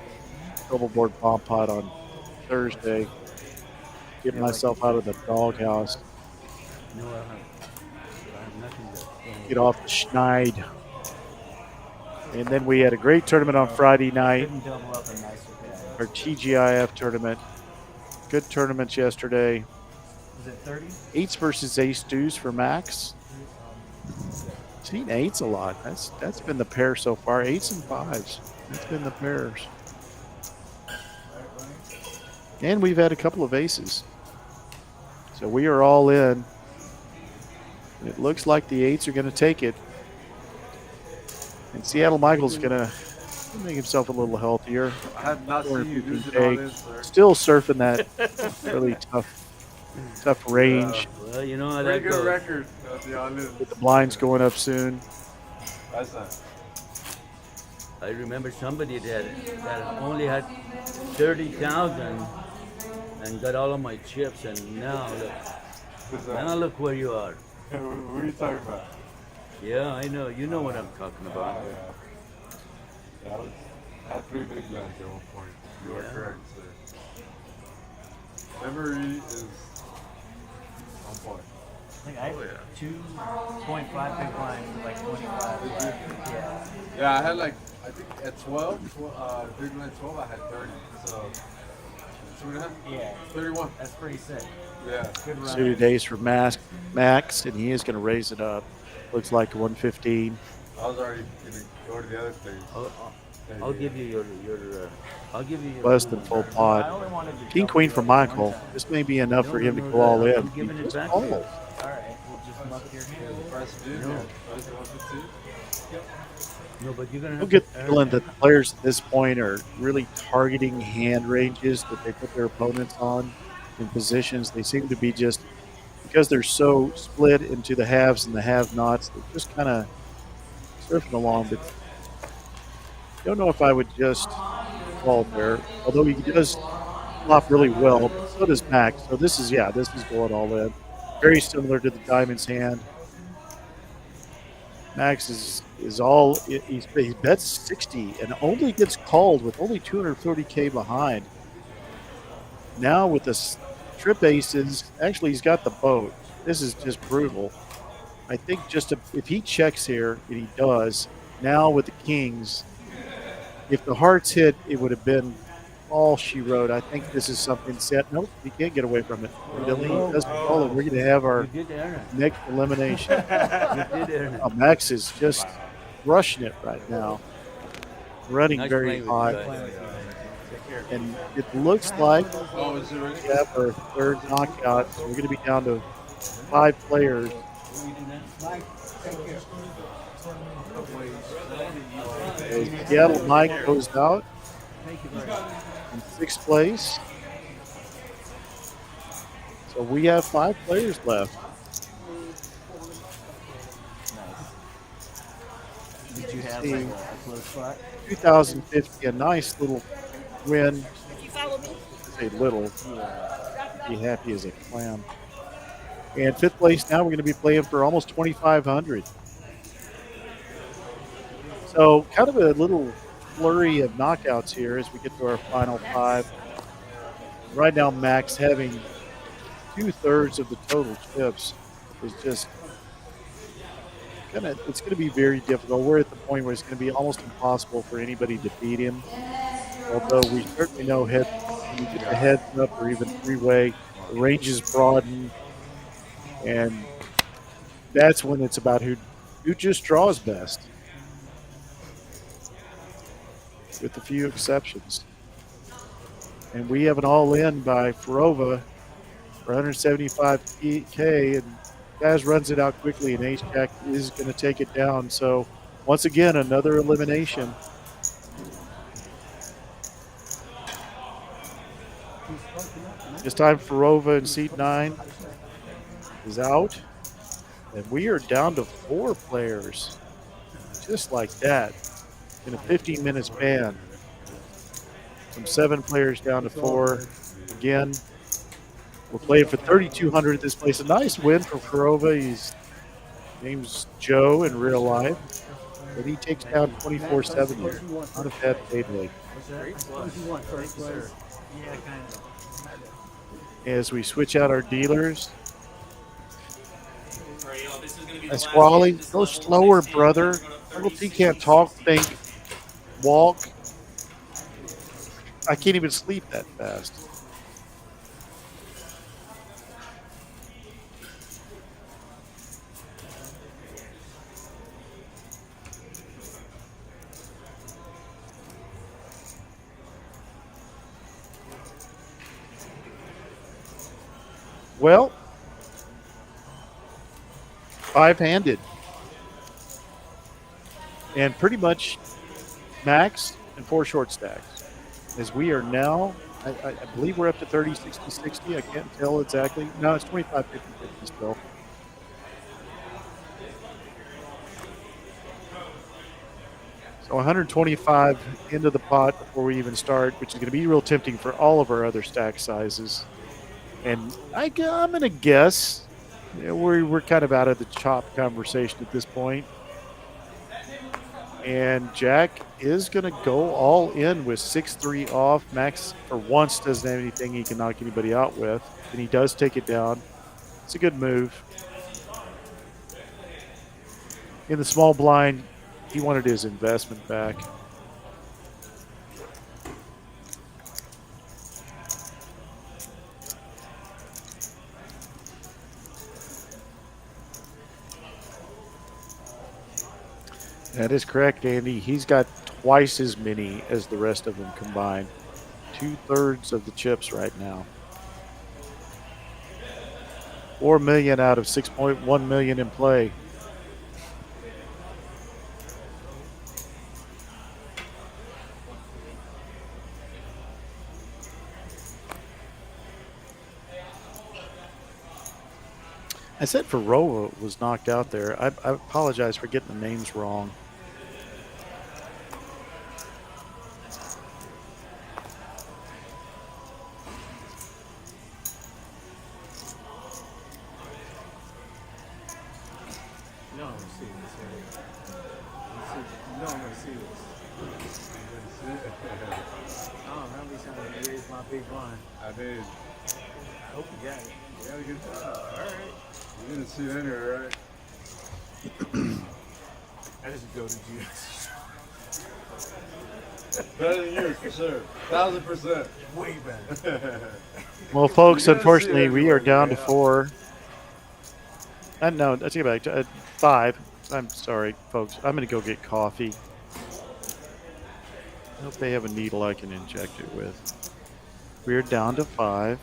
double-board bomb pot on Thursday. Get myself out of the doghouse. No, I have nothing there. Get off the schneid. And then we had a great tournament on Friday night. Couldn't double up a nicer guy. Our TGIF tournament. Good tournaments yesterday. Was it 30? 8s versus ace deuce for Max. Seen 8s a lot. That's been the pair so far. 8s and 5s. That's been the pairs. And we've had a couple of aces. So we are all in. It looks like the 8s are going to take it. And Seattle Michael's going to make himself a little healthier. I have not seen you lose it all in, sir. Still surfing that really tough range. Well, you know how Pretty that good goes. record at the all-in. With the blinds going up soon. That's not. I remember somebody that only had 30,000 and got all of my chips, and now look where you are. What are you talking about? Yeah, I know. You know what I'm talking about. Yeah, I had 3 big blinds at one point. You are correct, sir. Memory is on point. I think I had 2.5 big blinds with like 25. Yeah. Yeah, I had like, I think at 12, big blind 12, I had 30. So, 2.5? Yeah. 31. That's pretty sick. Yeah. Good run. 2 days for Max, and he is going to raise it up. Looks like 115. I was already going to go to the other thing. I'll give you your I'll give you your Less than full I pot. only wanted to King double Queen it for like Michael. one time. This may be enough for him to No, go all in. I'm giving He it just back to called. you. All right, we'll just muck your hand. Price of dude, No. price of 115. No, but you're gonna You'll have get to the earn feeling it. that the players at this point are really targeting hand ranges that they put their opponents on in positions. They seem to be just, because they're so split into the haves and the have-nots, they're just kind of surfing along. But don't know if I would just call there, although he does flop really well. But so does Max. So this is going all in. Very similar to the Diamonds hand. Max he bets 60 and only gets called with only 230K behind. Now with the trip aces, actually he's got the boat. This is just brutal. I think if he checks here, and he does, now with the kings, if the hearts hit, it would have been all she wrote. I think this is something set. Nope, he can't get away from it. He doesn't call it. We're going to have our You did earn it. next elimination. You did earn it. Max is just rushing it right now. Running Nice very playing with hot. you guys. And it looks like Oh, is it ready? we have our 3rd knockout. So we're going to be down to 5 players. As Seattle Mike goes out in 6th place. So we have 5 players left. Nice. Did you have like a close spot? 2050, a nice little win. I say little, be happy as a clam. And 5th place now, we're going to be playing for almost 2,500. So kind of a little flurry of knockouts here as we get to our final 5. Right now, Max having 2/3 of the total chips is just it's going to be very difficult. We're at the point where it's going to be almost impossible for anybody to beat him. Although we certainly know when you get the heads up or even 3-way, the ranges broaden, and that's when it's about who just draws best, with a few exceptions. And we have an all-in by Farova for 175K, and Baz runs it out quickly, and Ace Jack is going to take it down. So once again, another elimination. This time Farova in seat 9 is out, and we are down to 4 players, just like that, in a 15-minute span. From 7 players down to 4. Again, we're playing for 3,200 at this place. A nice win for Farova. His name's Joe in real life, and he takes down 24/7 here. Not a bad payday. Yeah, kind of. As we switch out our dealers. Squally, go slower, brother. Uncle T can't talk, think, walk. I can't even sleep that fast. Well, 5-handed. And pretty much max and 4 short stacks. As we are now, I believe we're up to 30, 60, 60. I can't tell exactly. No, it's 25, 50, 50 still. So 125 into the pot before we even start, which is going to be real tempting for all of our other stack sizes. And I'm going to guess we're kind of out of the chop conversation at this point. And Jack is going to go all in with 6-3 off. Max, for once, doesn't have anything he can knock anybody out with. And he does take it down. It's a good move. In the small blind, he wanted his investment back. That is correct, Andy. He's got twice as many as the rest of them combined. 2/3 of the chips right now. 4 million out of 6.1 million in play. I said Farova was knocked out there. I apologize for getting the names wrong. No, I'm gonna see this here. No, I'm gonna see this. Oh, how many times I raised my big blind? I did. I hope you got it. You had a good time. All right. You didn't see it in here, right? I just go to GS. Better than yours, for sure. 1,000%. Way better. Well, folks, You gotta see unfortunately, it we are everywhere, down to yeah. 4. No, let's get back to 5. I'm sorry, folks. I'm going to go get coffee. I hope they have a needle I can inject it with. We're down to 5.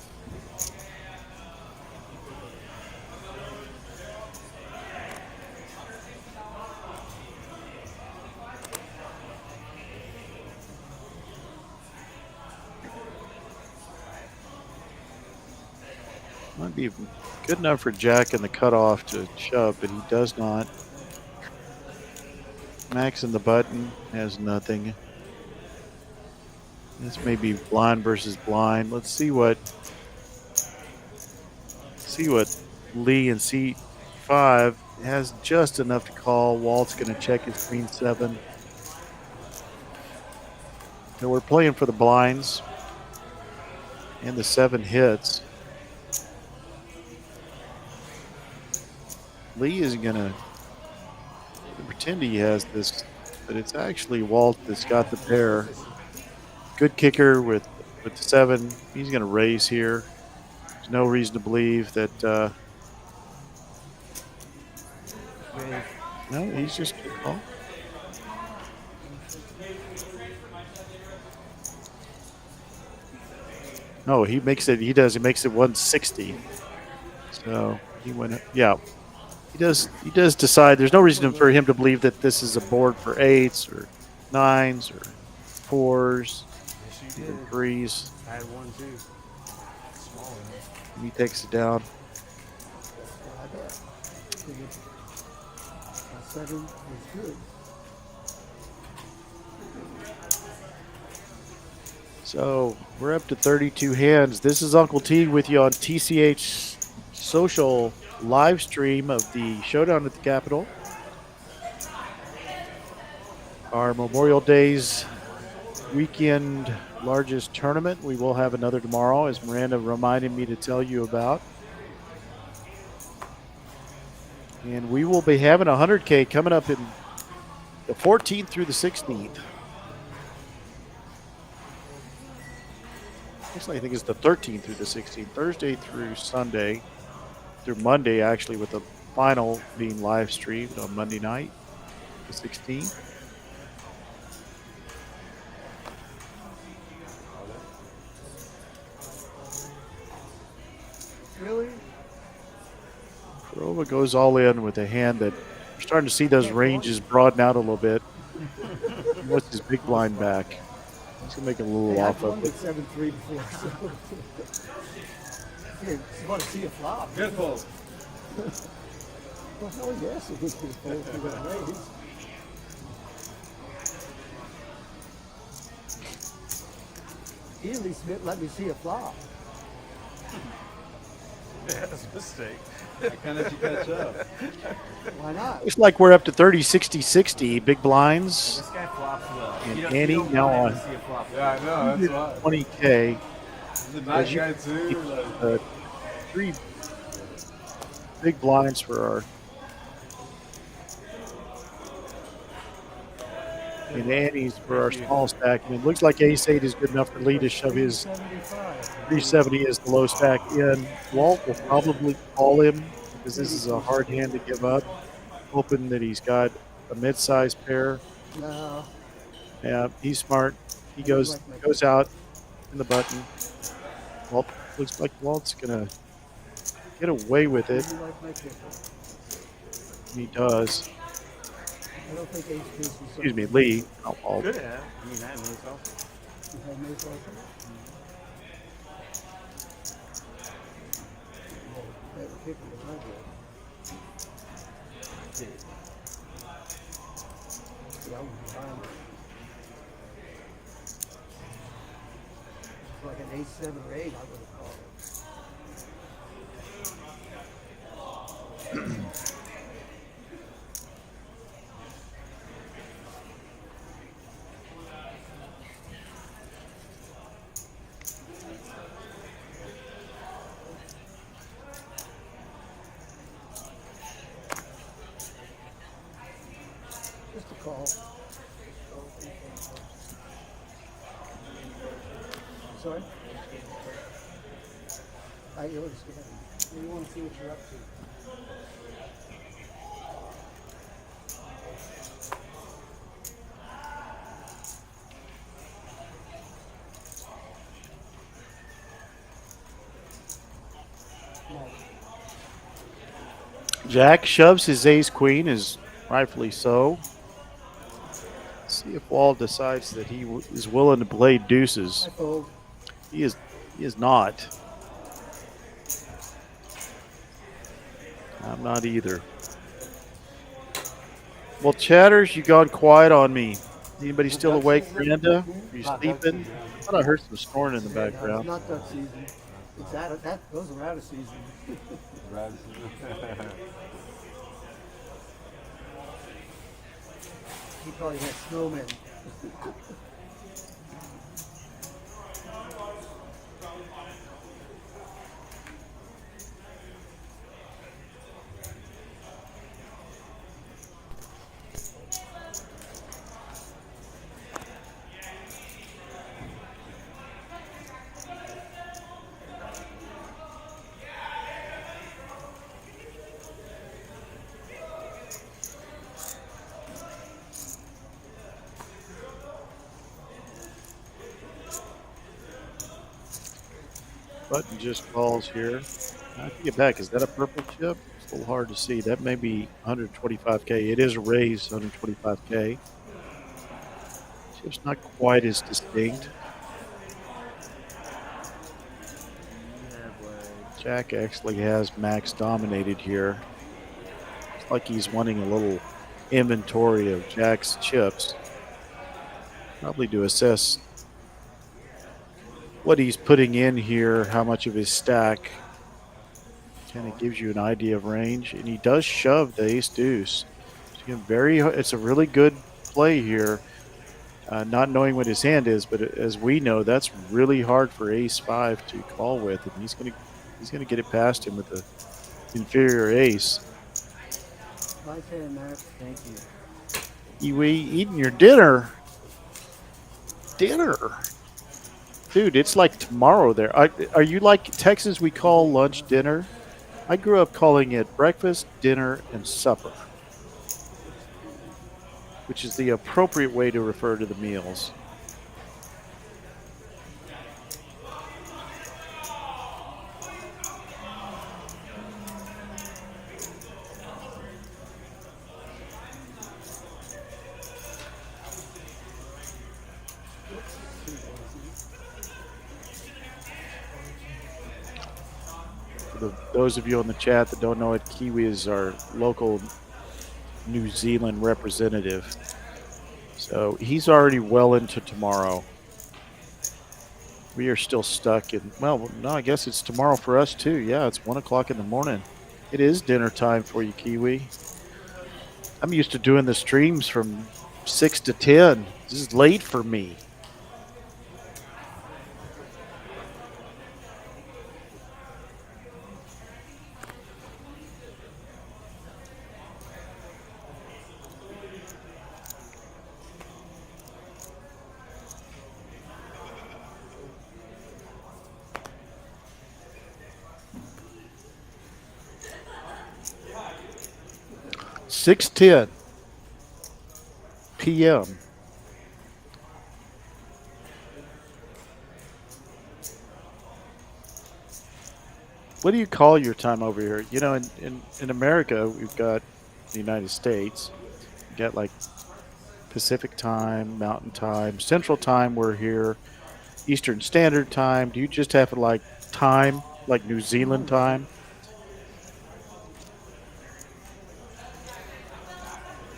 Should be good enough for Jack in the cutoff to shove, but he does not. Max in the button has nothing. This may be blind versus blind. Let's see what Lee in seat 5 has just enough to call. Walt's going to check his queen 7. And we're playing for the blinds. And the 7 hits. Lee is going to pretend he has this, but it's actually Walt that's got the pair. Good kicker with the 7. He's going to raise here. There's no reason to believe that. No, he's just good call. No, he makes it. He does. He makes it 160. So he went. Yeah, he does. He does decide. There's no reason for him to believe that this is a board for 8s or 9s or 4s, even 3s. I had one too. Small one. He takes it down. I bet. 7 is good. So we're up to 32 hands. This is Uncle T with you on TCH Social live stream of the Showdown at the Capitol. Our Memorial Days weekend largest tournament. We will have another tomorrow, as Miranda reminded me to tell you about. And we will be having 100K coming up in the 14th through the 16th. Actually, I think it's the 13th through the 16th, Thursday through Sunday, through Monday, actually, with the final being live streamed on Monday night, the 16th. Really? Kurova goes all in with a hand that we're starting to see those ranges broaden out a little bit. What's his big blind back? He's going to make a little Hey, off I've won of with it. 7-3 before. So. Here, you want to see a flop? Good fold. Well, hell yes, it would be a fold if you're going to raise. He at least let me see a flop. Yeah, that's a mistake. I can't let you catch up. Why not? Looks like we're up to 30, 60, 60 big blinds. This guy flops well. And You don't- Annie you don't now want on. to see a flop. Yeah, I know. That's why. 20K. He's a nice guy too. Like, 3 big blinds for our. And Annie's for our small stack. And it looks like Ace 8 is good enough for Lee to shove his 370 as the low stack in. Walt will probably call him because this is a hard hand to give up, hoping that he's got a mid-sized pair. No. Yeah, he's smart. He goes out in the button. Walt looks like Walt's gonna get away with it. You like my kicker. And he does. I don't think ace deuce was Excuse me, Lee. Not Walt. Good have. I mean, that was also. You had no also? That kicker was not good. Yeah, I would be fine. Like an ace 7 or 8, I would have called it. Just a call. Sorry? I understand. You want to see what you're up to. Jack shoves his ace queen, is rightfully so. Let's see if Walt decides that he is willing to play deuces. I fold. He is not. I'm not either. Well, Chatters, you gone quiet on me. Anybody still Duck awake, season? Brenda? Are you Not duck sleeping? season. I thought I heard some snoring in the No, it's background. not duck season. It's those are out of season. Rats. He probably had snowmen. Button just calls here. I have to get back. Is that a purple chip? It's a little hard to see. That may be 125K. It is a raised 125K. Chip's not quite as distinct. Jack actually has max dominated here. It's like he's wanting a little inventory of Jack's chips. Probably to assess what he's putting in here, how much of his stack. Kind of gives you an idea of range. And he does shove the ace deuce. So it's a really good play here. Not knowing what his hand is, but as we know, that's really hard for ace five to call with, and he's gonna get it past him with the inferior ace. My turn, Matt. Thank you. Kiwi, eating your dinner. Dude, it's like tomorrow there. Are you like Texas? We call lunch dinner. I grew up calling it breakfast, dinner, and supper, which is the appropriate way to refer to the meals. For those of you in the chat that don't know it, Kiwi is our local New Zealand representative. So he's already well into tomorrow. We are still stuck in, well, no, I guess it's tomorrow for us too. Yeah, it's 1 o'clock in the morning. It is dinner time for you, Kiwi. I'm used to doing the streams from 6 to 10. This is late for me. (6:10 p.m.) What do you call your time over here? You know, in America, we've got the United States. We've got like Pacific time, Mountain time, Central time. We're here, Eastern Standard Time. Do you just have like time, like New Zealand time?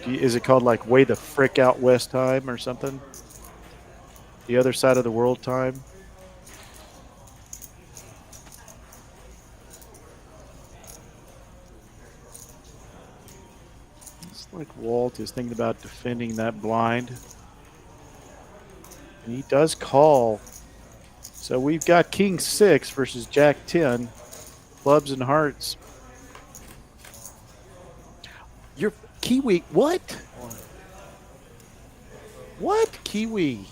Is it called like way the frick out west time or something? The other side of the world time? It's like Walt is thinking about defending that blind. And he does call. So we've got King 6 versus Jack 10. Clubs and hearts. You're Kiwi, what? What? Kiwi?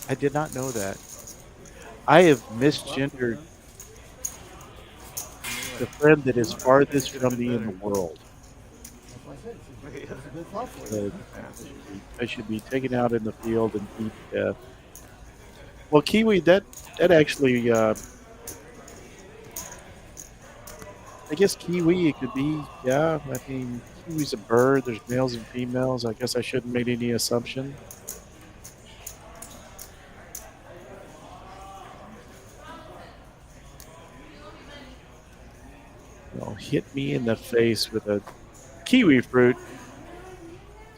I did not know that. I have misgendered the friend that is farthest from me in the world. I should be taken out in the field and beat to death. Well, Kiwi, that actually, I guess Kiwi, it could be, yeah. I mean, Kiwi's a bird. There's males and females. I guess I shouldn't make any assumption. Well, hit me in the face with a kiwi fruit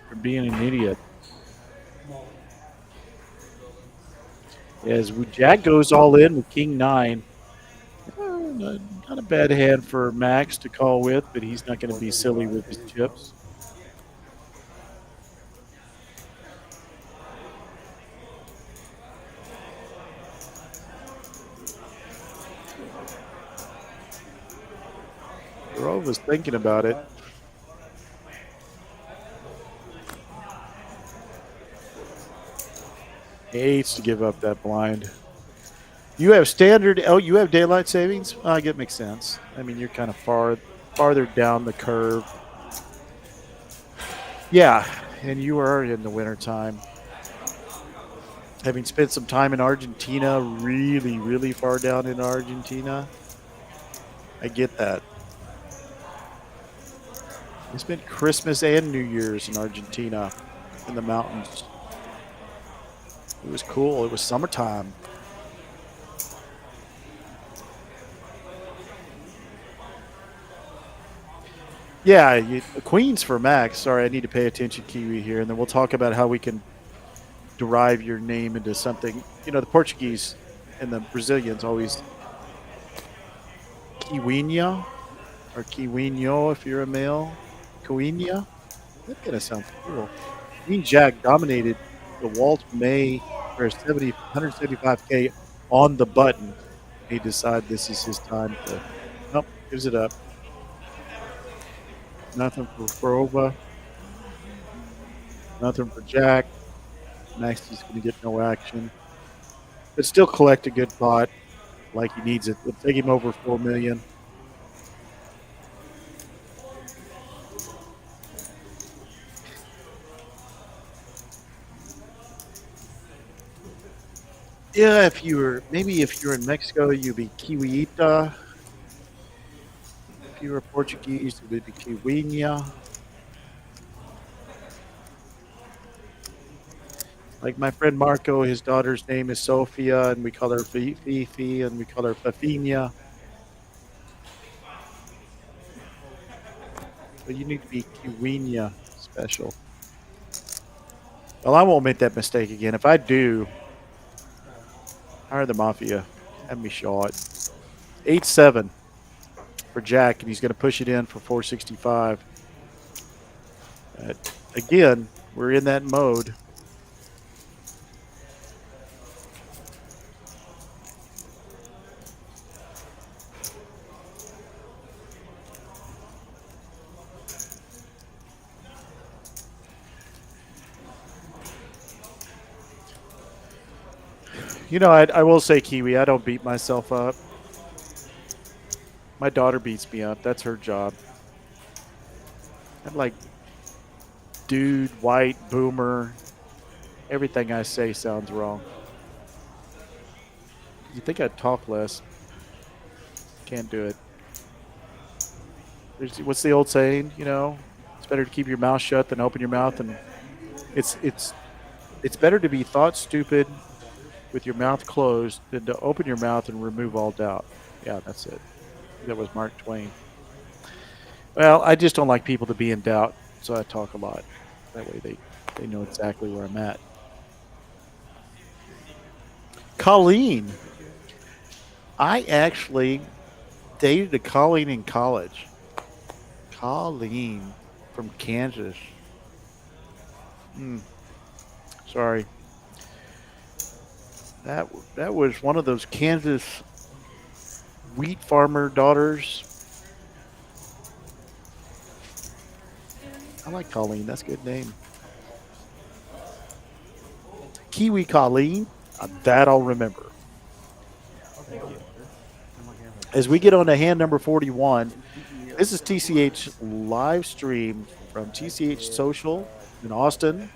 for being an idiot. As Jack goes all in with King 9. Not a bad hand for Max to call with, but he's not going to be silly with his chips. Rove was thinking about it. He hates to give up that blind. You have standard. Oh, you have daylight savings. I get makes sense. I mean, you're kind of farther down the curve. Yeah, and you are in the wintertime. Having spent some time in Argentina, really, really far down in Argentina, I get that. I spent Christmas and New Year's in Argentina in the mountains. It was cool. It was summertime. Yeah, Queens for Max. Sorry, I need to pay attention, Kiwi, here, and then we'll talk about how we can derive your name into something. You know, the Portuguese and the Brazilians always Kiwinha or Kiwinho if you're a male. Kiwinha. That kind of sounds cool. Queen Jack dominated the Walt May for 175K on the button. He decided this is his time to. Nope, gives it up. Nothing for Frova. Nothing for Jack. Max is going to get no action. But still collect a good pot like he needs it. It'll take him over 4 million. Yeah, if you're in Mexico, you'd be Kiwiita. If you were Portuguese, it would be Kiwinha. Like my friend Marco, his daughter's name is Sofia, and we call her Fifi, and we call her Fafinha. But you need to be Kiwinha special. Well, I won't make that mistake again. If I do, hire the Mafia. Have me shot. 8-7 for Jack, and he's going to push it in for 465. Again, we're in that mode. You know, I will say, Kiwi, I don't beat myself up. My daughter beats me up. That's her job. I'm like, dude, white, boomer. Everything I say sounds wrong. You think I'd talk less? Can't do it. What's the old saying? You know, it's better to keep your mouth shut than open your mouth, and it's better to be thought stupid with your mouth closed than to open your mouth and remove all doubt. Yeah, that's it. That was Mark Twain. Well, I just don't like people to be in doubt, so I talk a lot. That way they know exactly where I'm at. Colleen. I actually dated a Colleen in college. Colleen from Kansas. Sorry. That was one of those Kansas wheat farmer daughters. I like Colleen. That's a good name. Kiwi Colleen. That I'll remember. As we get on to hand number 41, this is TCH live stream from TCH Social in Austin.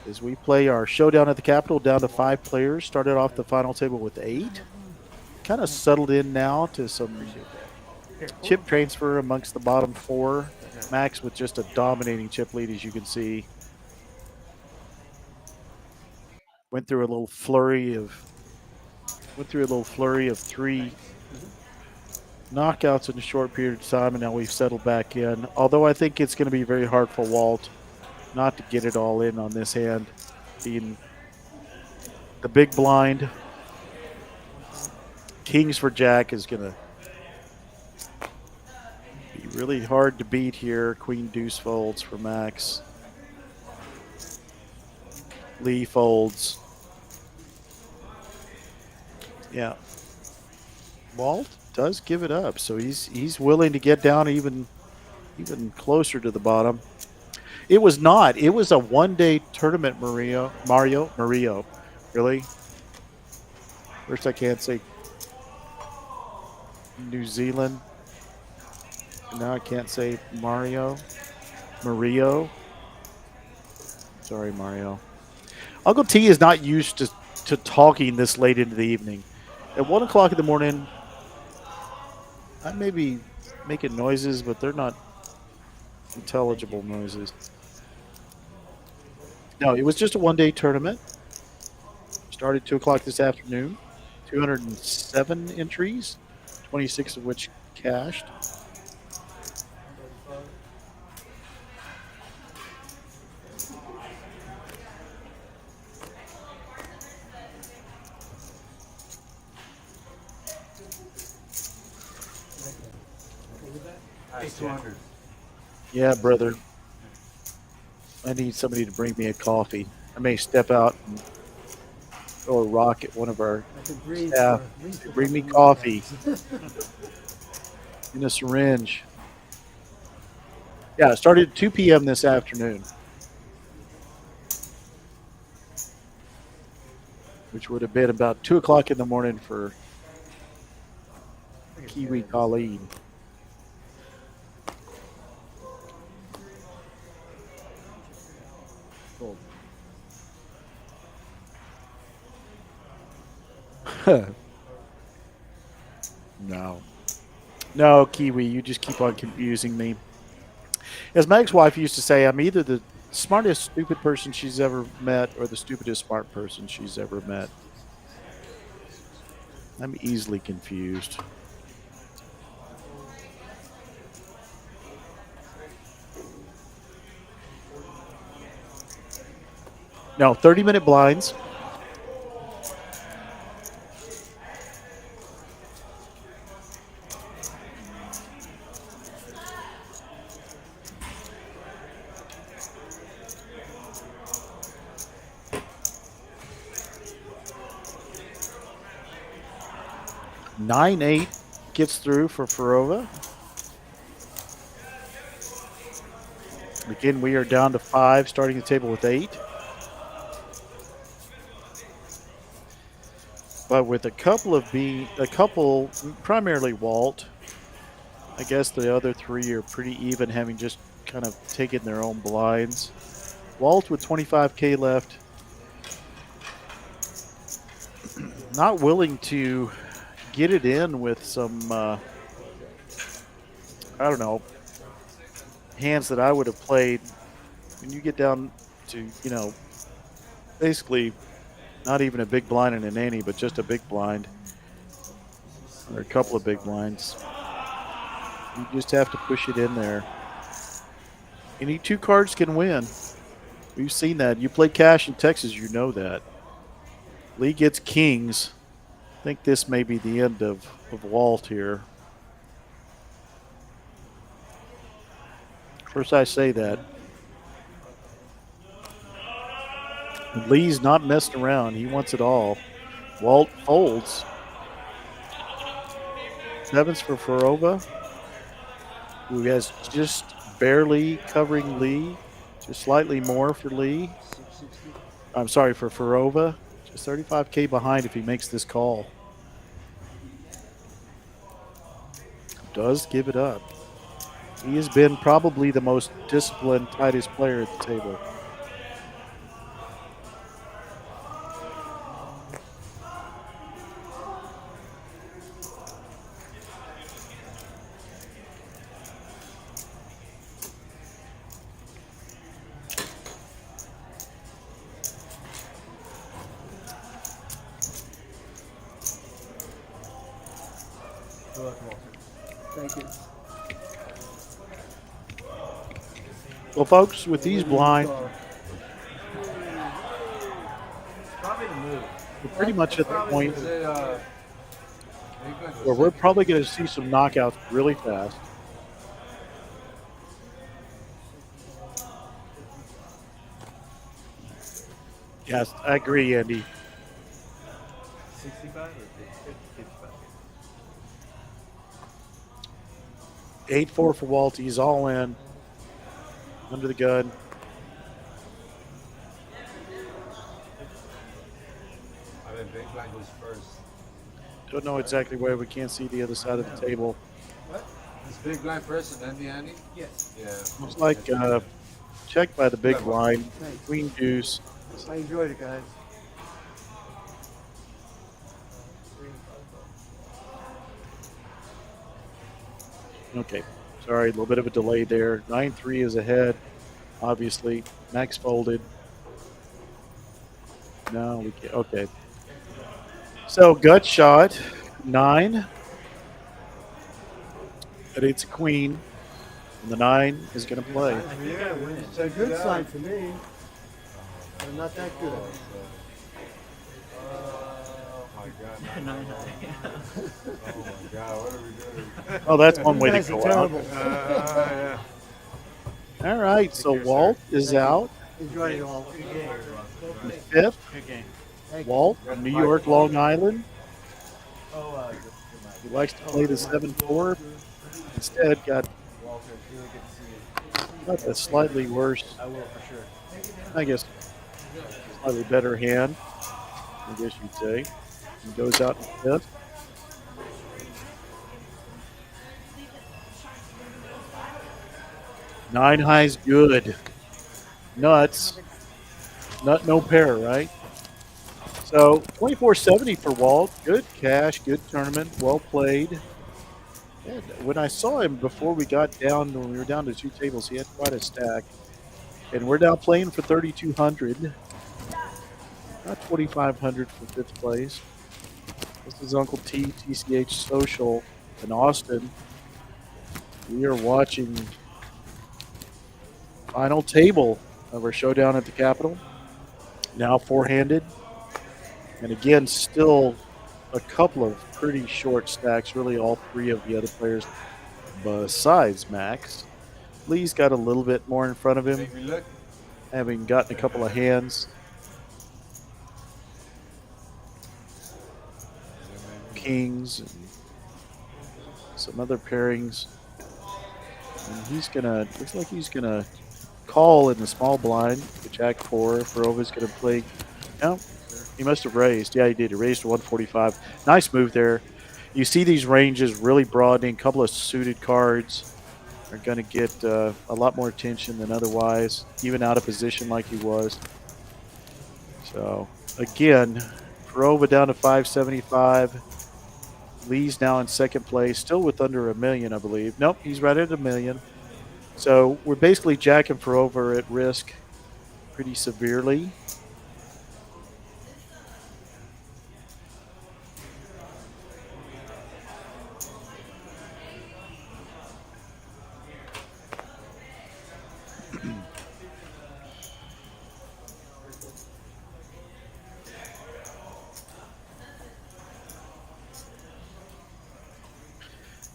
As we play our Showdown at the Capitol, down to 5 players. Started off the final table with 8. Kind of settled in now to some chip transfer amongst the bottom 4. Max with just a dominating chip lead, as you can see. Went through a little flurry of 3 knockouts in a short period of time, and now we've settled back in. Although I think it's going to be very hard for Walt not to get it all in on this hand, being the big blind. Kings for Jack is going to be really hard to beat here. Queen deuce folds for Max. Lee folds. Yeah. Walt does give it up, so he's willing to get down even closer to the bottom. It was not. It was a one-day tournament, Mario. Really? First I can't say New Zealand. Now I can't say Mario. Sorry, Mario. Uncle T is not used to talking this late into the evening. At 1 o'clock in the morning, I may be making noises, but they're not intelligible noises. No, it was just a one-day tournament. Started 2 o'clock this afternoon. 207 entries, 26 of which cashed. Yeah, brother. I need somebody to bring me a coffee. I may step out and throw a rock at one of our staff. Bring me coffee in a syringe. Yeah, it started at 2 p.m. this afternoon, which would have been about 2 o'clock in the morning for Kiwi Colleen. No, Kiwi, you just keep on confusing me. As Meg's wife used to say, I'm either the smartest stupid person she's ever met or the stupidest smart person she's ever met. I'm easily confused. No, 30-minute blinds. Nine eight gets through for Farova. Again, we are down to 5, starting the table with 8. But with a couple, primarily Walt. I guess the other 3 are pretty even, having just kind of taken their own blinds. Walt with 25K left. Not willing to get it in with some, I don't know, hands that I would have played. When you get down to, basically not even a big blind and an ante, but just a big blind or a couple of big blinds. You just have to push it in there. Any 2 cards can win. We've seen that. You play cash in Texas, you know that. Lee gets kings. I think this may be the end of Walt here. First I say that. And Lee's not messing around. He wants it all. Walt folds. 7s for Farova, who has just barely covering Lee. Just slightly more for Lee. I'm sorry, for Farova. Just 35K behind if he makes this call. Does give it up. He has been probably the most disciplined, tightest player at the table. Good luck, Walter. Thank you. Well, folks, with these blinds, Probably the move. we're pretty much at the point Is it, where we're probably going to see some knockouts really fast. Yes, I agree, Andy. 65 or 55? 8-4 for Walt. He's all in. Under the gun. I mean, big blind goes first. Don't know exactly where. We can't see the other side of the table. Is big blind first and then the ante? Yes. Yeah. Looks like checked by the big blind. Thanks. Queen deuce. I enjoyed it, guys. Okay. Sorry, a little bit of a delay there. 9-3 is ahead, obviously. Max folded. No, we can't. Okay. So, gut shot, 9. But it's a queen. And the 9 is going to play. It's a good sign for me. But not that good. Oh my God. 9 high. Oh my God. What are we doing? Oh, that's one way You to guys are go out. terrible. Yeah. All right, so Walt is out. Enjoyed it all. In fifth. Good game. Thank you. Walt, New York, Long Island. Oh, He likes to play the 7-4. Instead, got Walter, really good to see you. a slightly worse, I will for sure. I guess, slightly better hand, I guess you'd say. He goes out in fifth. Nine high's good. Nuts. Nut, no pair, right? So 2470 for Walt. Good cash, good tournament, well played. And when I saw him before we got down, when we were down to 2 tables, he had quite a stack. And we're now playing for 3,200. Not 2,500 for fifth place. This is Uncle T, TCH Social in Austin. We are watching final table of our showdown at the Capitol. Now four-handed. And again, still a couple of pretty short stacks. Really all 3 of the other players besides Max. Lee's got a little bit more in front of him, Make me look. having gotten a couple of hands. Kings and some other pairings. And he's gonna, looks like he's gonna call in the small blind. The Jack 4. Farova's gonna play. No, he must have raised. Yeah, he did. He raised to 145. Nice move there. You see these ranges really broadening. A couple of suited cards are going to get a lot more attention than otherwise, even out of position like he was. So, again, Farova down to 575. Lee's now in second place, still with under $1 million, I believe. Nope, he's right at $1 million. So, we're basically jacking Farova at risk pretty severely.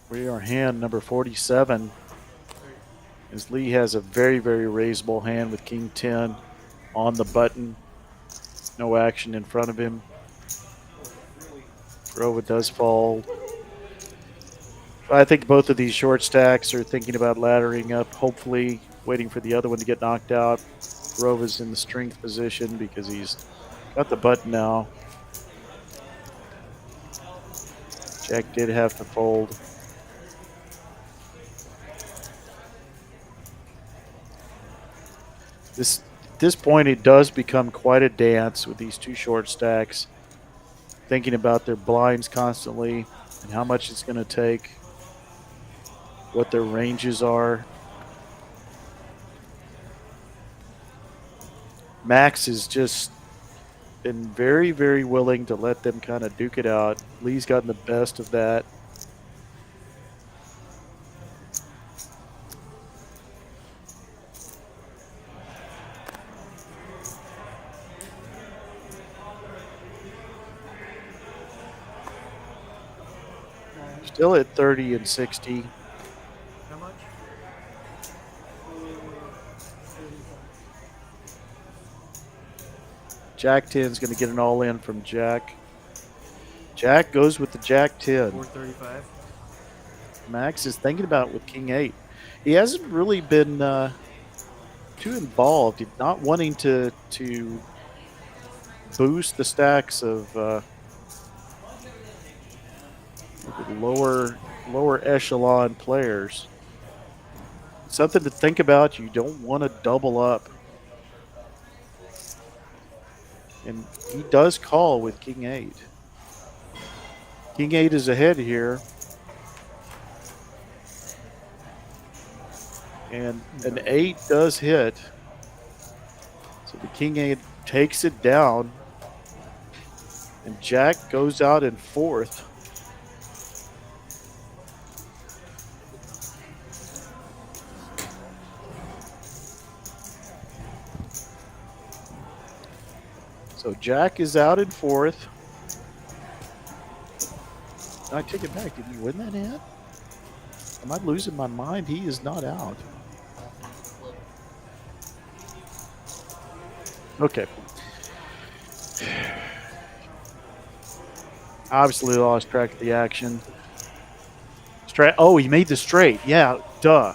We are hand number 47. As Lee has a very, very raisable hand with King 10 on the button. No action in front of him. Farova does fold. I think both of these short stacks are thinking about laddering up, hopefully waiting for the other one to get knocked out. Farova's in the strength position because he's got the button now. Jack did have to fold. At this point, it does become quite a dance with these 2 short stacks, thinking about their blinds constantly and how much it's going to take, what their ranges are. Max has just been very, very willing to let them kind of duke it out. Lee's gotten the best of that. Still at 30 and 60. How much? Jack 10 is going to get an all in from Jack. Jack goes with the Jack 10. 435. Max is thinking about it with King 8. He hasn't really been too involved. He's not wanting to boost the stacks of lower echelon players. Something to think about. You don't want to double up. And he does call with King 8. King 8 is ahead here. And an 8 does hit. So the King 8 takes it down. And Jack goes out in fourth. So Jack is out in fourth. I take it back. Did he win that hand? Am I losing my mind? He is not out. Okay. Obviously lost track of the action. Straight. Oh, he made the straight. Yeah, duh.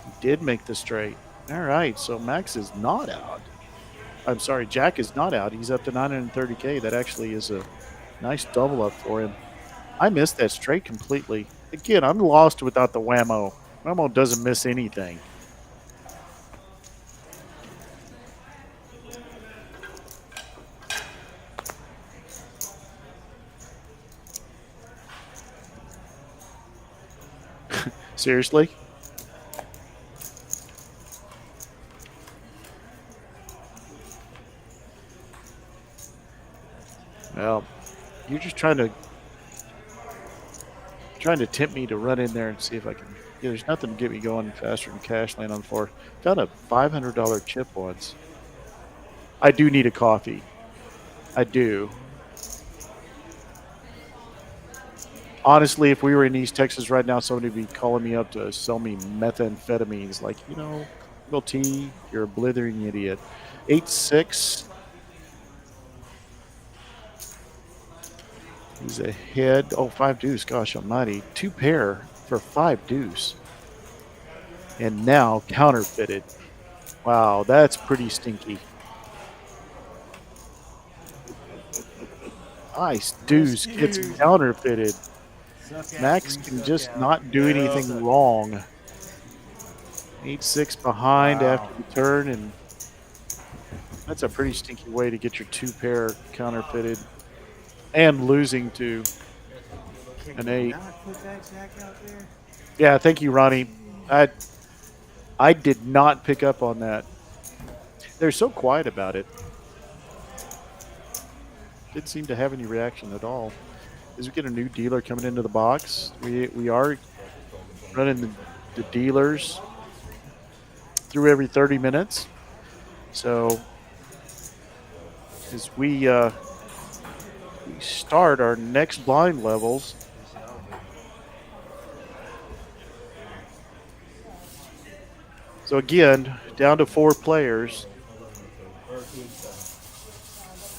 He did make the straight. All right, so Max is not out. I'm sorry, Jack is not out. He's up to 930K. That actually is a nice double up for him. I missed that straight completely. Again, I'm lost without the whammo. Whammo doesn't miss anything. Seriously? Well, you're just trying to tempt me to run in there and see if I can. Yeah, there's nothing to get me going faster than cash land on floor. Found a $500 chip once. I do need a coffee. I do. Honestly, if we were in East Texas right now, somebody would be calling me up to sell me methamphetamines. Like, Uncle T, you're a blithering idiot. 8-6. He's ahead. Oh, 5 deuce. Gosh almighty. 2 pair for 5 deuce. And now counterfeited. Wow, that's pretty stinky. Nice deuce gets counterfeited. Max can just not do anything wrong. 8-6 behind after the turn, and that's a pretty stinky way to get your 2 pair counterfeited and losing to an 8. Yeah, thank you, Ronnie. I did not pick up on that. They're so quiet about it. Didn't seem to have any reaction at all. As we get a new dealer coming into the box, we are running the dealers through every 30 minutes. So as we start our next blind levels, so again, down to 4 players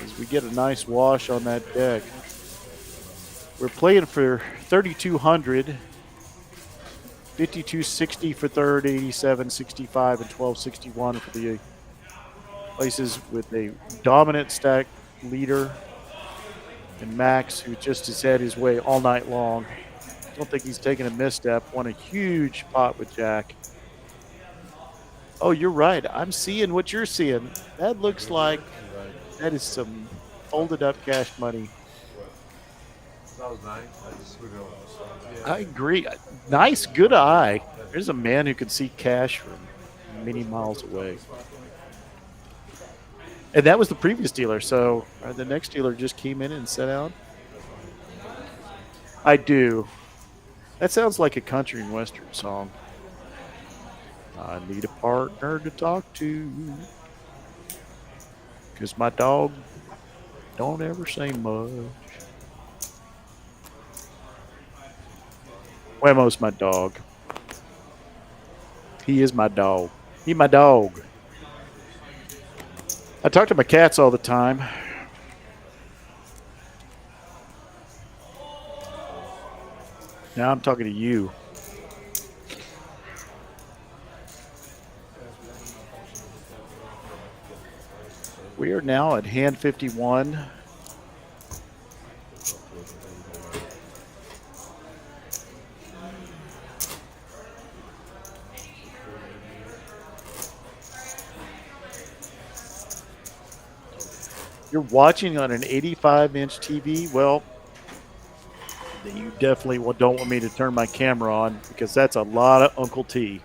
as we get a nice wash on that deck. We're playing for 3,200, 5260 for third, 8765, and 1261 for the places with a dominant stack leader, and Max, who just has had his way all night long. Don't think he's taken a misstep. Won a huge pot with Jack. Oh, you're right. I'm seeing what you're seeing. That looks like that is some folded up cash money. That was nice. I agree. Nice, good eye. There's a man who can see cash from many miles away. And that was the previous dealer. So the next dealer just came in and sat out. I do. That sounds like a country and western song. I need a partner to talk to, 'cause my dog don't ever say much. Wemo's my dog. He is my dog. He my dog. I talk to my cats all the time. Now I'm talking to you. We are now at hand 51. You're watching on an 85-inch TV. Well, then you definitely don't want me to turn my camera on because that's a lot of Uncle T.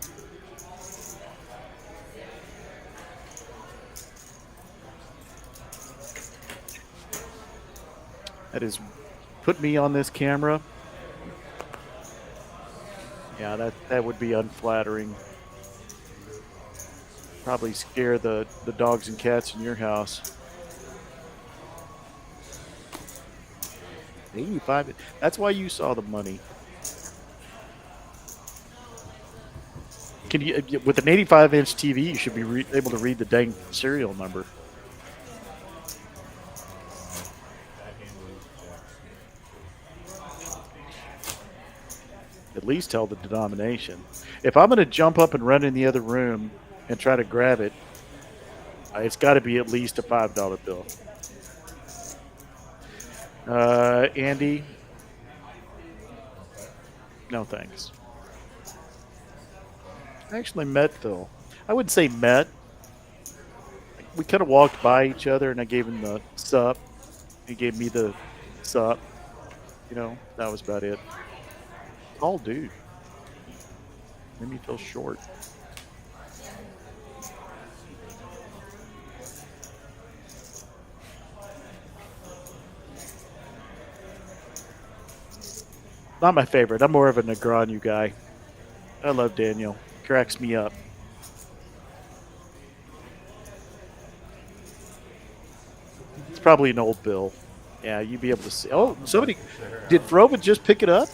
That is, put me on this camera. Yeah, that would be unflattering. Probably scare the dogs and cats in your house. 85. That's why you saw the money. Can you, with an 85-inch TV, you should be able to read the dang serial number. At least tell the denomination. If I'm going to jump up and run in the other room and try to grab it, it's got to be at least a $5 bill. Andy, no thanks. I actually met Phil. I wouldn't say met. We kind of walked by each other, and I gave him the sup. He gave me the sup. You know, that was about it. Tall dude. Made me feel short. Not my favorite. I'm more of a Negreanu guy. I love Daniel. Cracks me up. It's probably an old bill. Yeah, you'd be able to see. Oh, somebody. Did Verova just pick it up?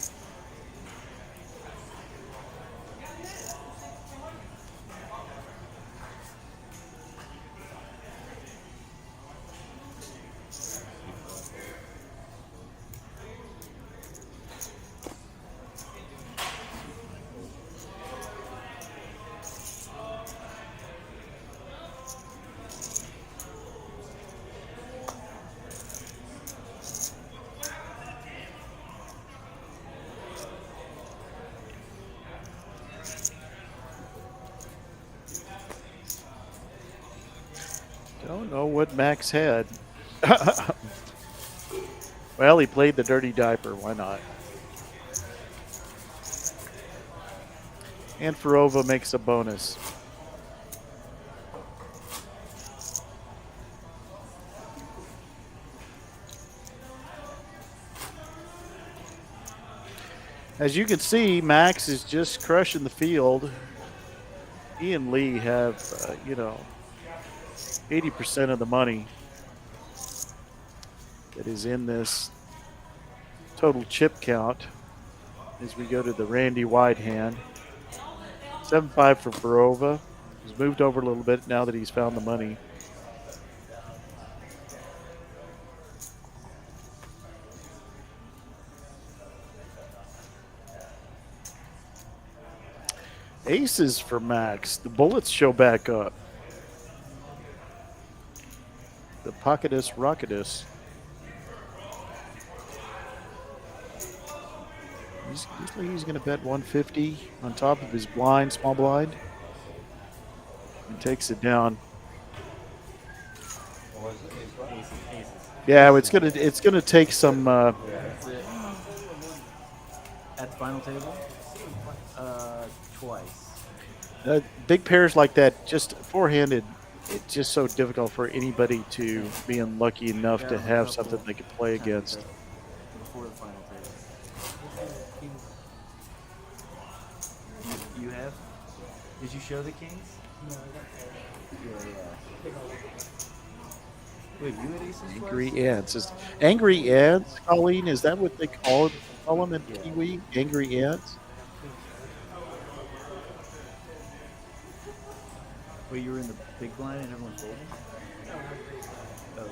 Don't know what Max had. Well, he played the dirty diaper. Why not? And Verova makes a bonus. As you can see, Max is just crushing the field. He and Lee have, 80% of the money that is in this total chip count as we go to the Randy White hand. 7-5 for Verova. He's moved over a little bit now that he's found the money. Aces for Max. The bullets show back up. The Pocketus Rocketus. He's going to bet 150 on top of his blind, small blind. And takes it down. Yeah, it's gonna take some. That's it. At the final table, twice. Big pairs like that, just four-handed. It's just so difficult for anybody to be unlucky enough to have something they could play against. Before the final table. You have? Did you show the kings? No, yeah. Wait, you had aces? Angry ants. Angry ants, Colleen? Is that what they call them in Kiwi? Angry ants? Wait, you were in the big blind and everyone folded? Oh, okay.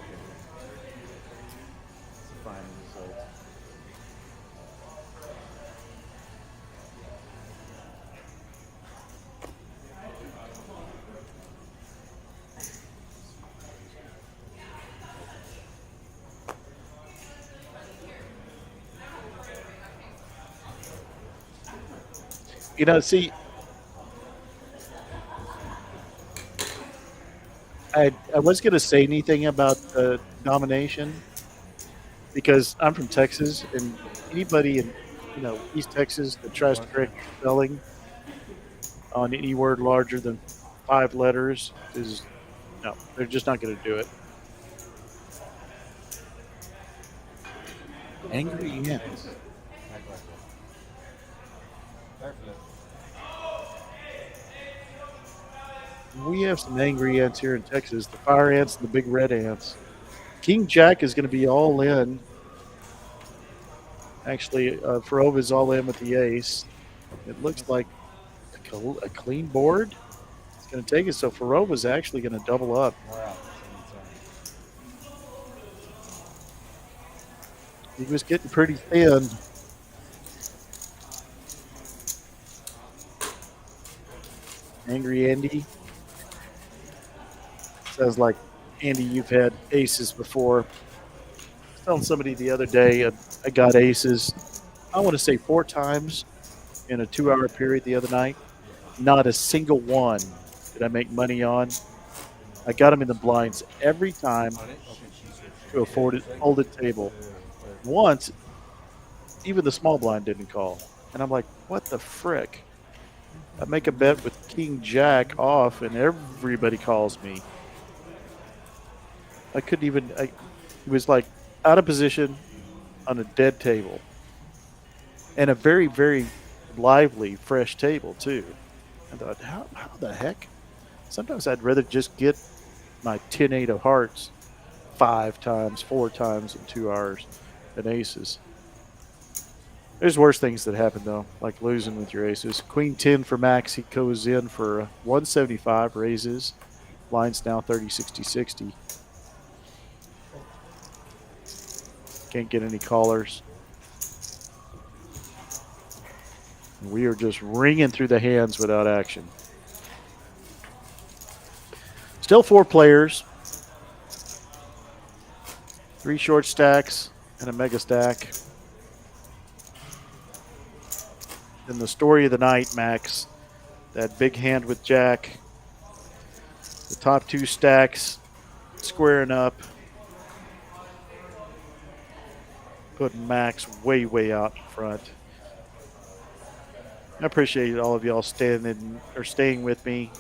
It's a fine result. See, I was going to say anything about the domination because I'm from Texas, and anybody in East Texas that tries to correct your spelling on any word larger than 5 letters is no, they're just not going to do it. Angry ants. We have some angry ants here in Texas, the fire ants and the big red ants. King Jack is going to be all in. Actually, Farova is all in with the ace. It looks like a clean board. It's going to take it. So Farova is actually going to double up. He was getting pretty thin. Angry Andy. Sounds like, Andy, you've had aces before. I was telling somebody the other day I got aces, I want to say 4 times in a 2-hour period the other night. Not a single one did I make money on. I got them in the blinds every time to a folded table. Once, even the small blind didn't call. And I'm like, what the frick? I make a bet with King Jack off, and everybody calls me. I couldn't even. It was like out of position on a dead table, and a very, very lively, fresh table too. I thought, how the heck? Sometimes I'd rather just get my 10-8 of hearts 5 times, 4 times in 2 hours than aces. There's worse things that happen though, like losing with your aces. Queen 10 for Max. He goes in for 175, raises. Line's now 30, 60, 60. Can't get any callers. We are just ringing through the hands without action. Still 4 players. 3 short stacks and a mega stack. Then the story of the night, Max. That big hand with Jack. The top 2 stacks squaring up. Putting Max way, way out in front. I appreciate all of y'all staying with me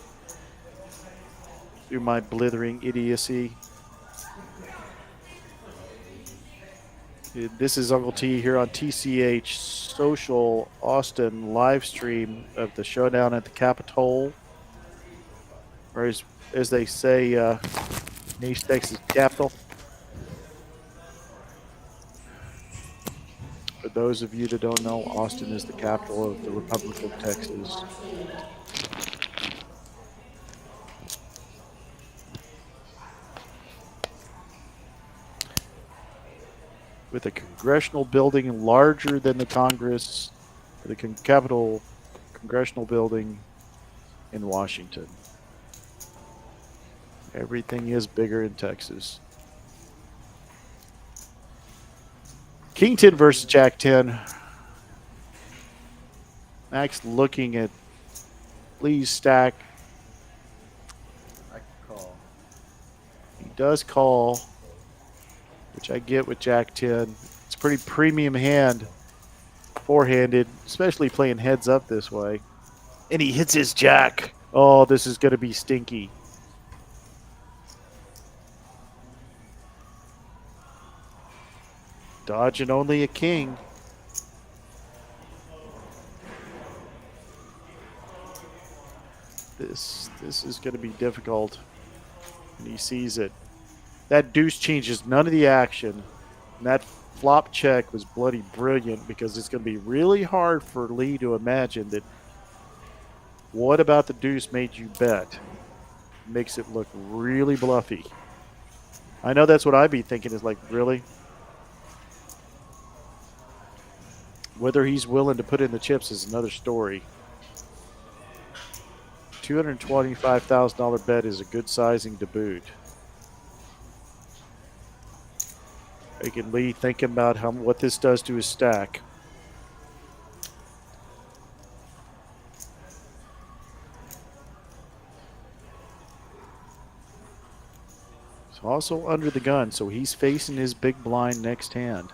through my blithering idiocy. This is Uncle T here on TCH Social Austin live stream of the Showdown at the Capitol, or as they say, East Texas Capitol. For those of you that don't know, Austin is the capital of the Republic of Texas. With a congressional building larger than the Congress, the Capitol Congressional Building in Washington. Everything is bigger in Texas. King 10 versus Jack 10. Max looking at Lee's stack. I can call. He does call, which I get with Jack 10. It's a pretty premium hand, four-handed, especially playing heads up this way. And he hits his Jack. Oh, this is going to be stinky. Dodging only a king. This is going to be difficult. And he sees it. That deuce changes none of the action. And that flop check was bloody brilliant because it's going to be really hard for Lee to imagine that what about the deuce made you bet? makes it look really bluffy. I know that's what I'd be thinking is like, really? Whether he's willing to put in the chips is another story. $225,000 bet is a good sizing to boot. Making Lee thinking about what this does to his stack. So also under the gun, so he's facing his big blind next hand.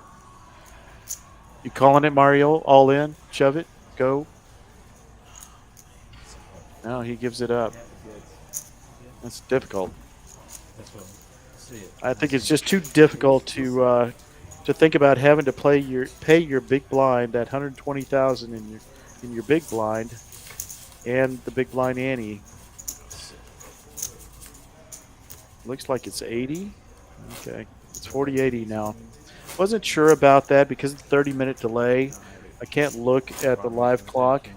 You calling it, Mario? All in? Shove it? Go? No, he gives it up. That's difficult. I think it's just too difficult to think about having to pay your big blind, that 120,000 in your big blind, and the big blind ante. Looks like it's 80. Okay, it's 40-80 now. Wasn't sure about that because of the 30-minute delay. I can't look at the live clock.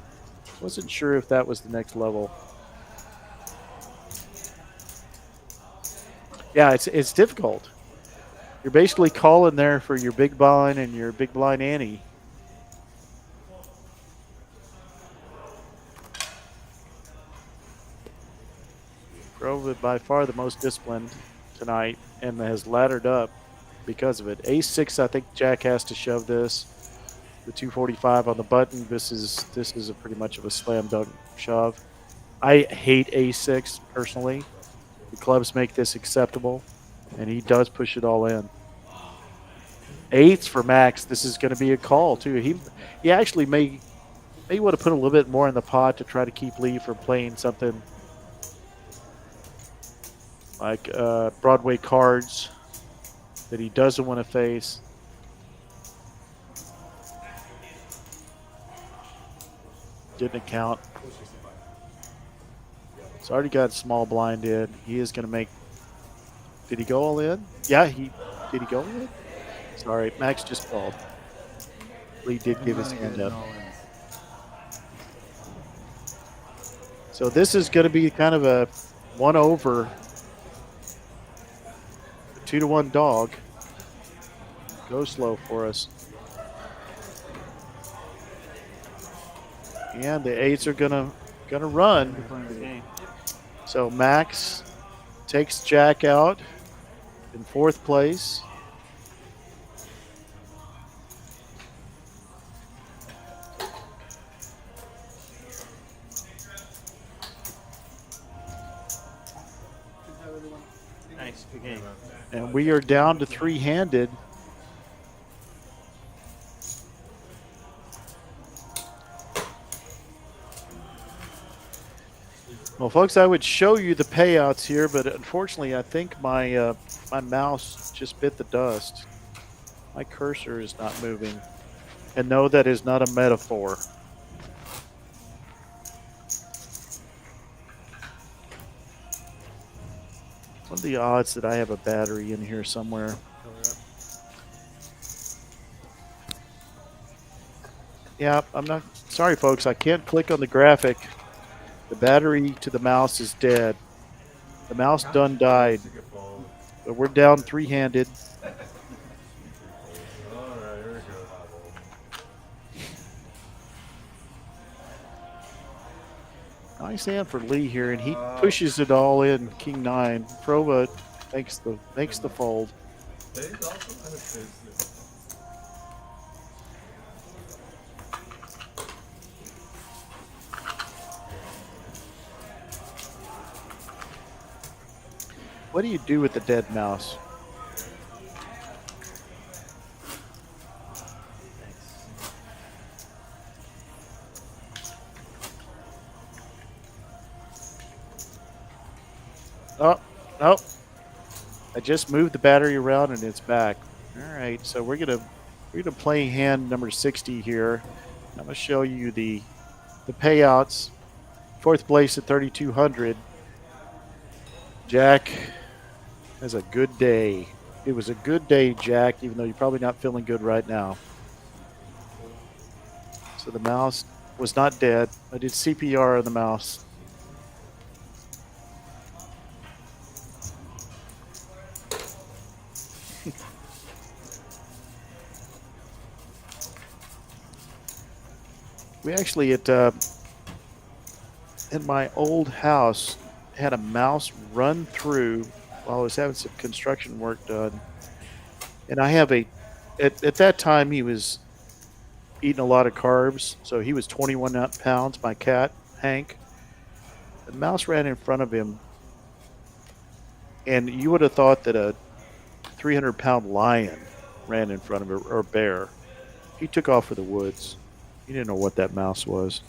Wasn't sure if that was the next level. Yeah, it's difficult. You're basically calling there for your big blind and your big blind ante. Pro by far the most disciplined tonight and has laddered up because of it. Ace-6, I think Jack has to shove this. The 245 on the button. This is a pretty much of a slam dunk shove. I hate Ace-6 personally. The clubs make this acceptable, and he does push it all in. Eights for Max. This is going to be a call too. He actually may want to put a little bit more in the pot to try to keep Lee from playing something like Broadway cards that he doesn't want to face. Didn't account. It's already got small blind in. He is going to make. Did he go all in? Yeah, did he go all in? Sorry, Max just called. Lee did give his hand up. So this is going to be kind of a 1-over, 2-1 dog. Go slow for us. And the eights are gonna run. So Max takes Jack out in 4th place. Nice, good game. And we are down to 3-handed. Well, folks, I would show you the payouts here, but unfortunately, I think my my mouse just bit the dust. My cursor is not moving. And no, that is not a metaphor. What are the odds that I have a battery in here somewhere? Yeah, I'm not. Sorry, folks. I can't click on the graphic. The battery to the mouse is dead. The mouse done died. But we're down 3-handed. Alright, here we go. Nice hand for Lee here, and he pushes it all in. King 9. Prova makes the fold. What do you do with the dead mouse? Oh, nope. I just moved the battery around and it's back. All right, so we're gonna play hand number 60 here. I'm gonna show you the payouts. 4th place at 3,200. Jack has a good day. It was a good day, Jack, even though you're probably not feeling good right now. So the mouse was not dead. I did CPR on the mouse. We actually in my old house had a mouse run through while I was having some construction work done, and I have a at that time he was eating a lot of carbs, so he was 21 pounds. My cat Hank, the mouse ran in front of him, and you would have thought that a 300-pound lion ran in front of him or bear. He took off for the woods. He didn't know what that mouse was.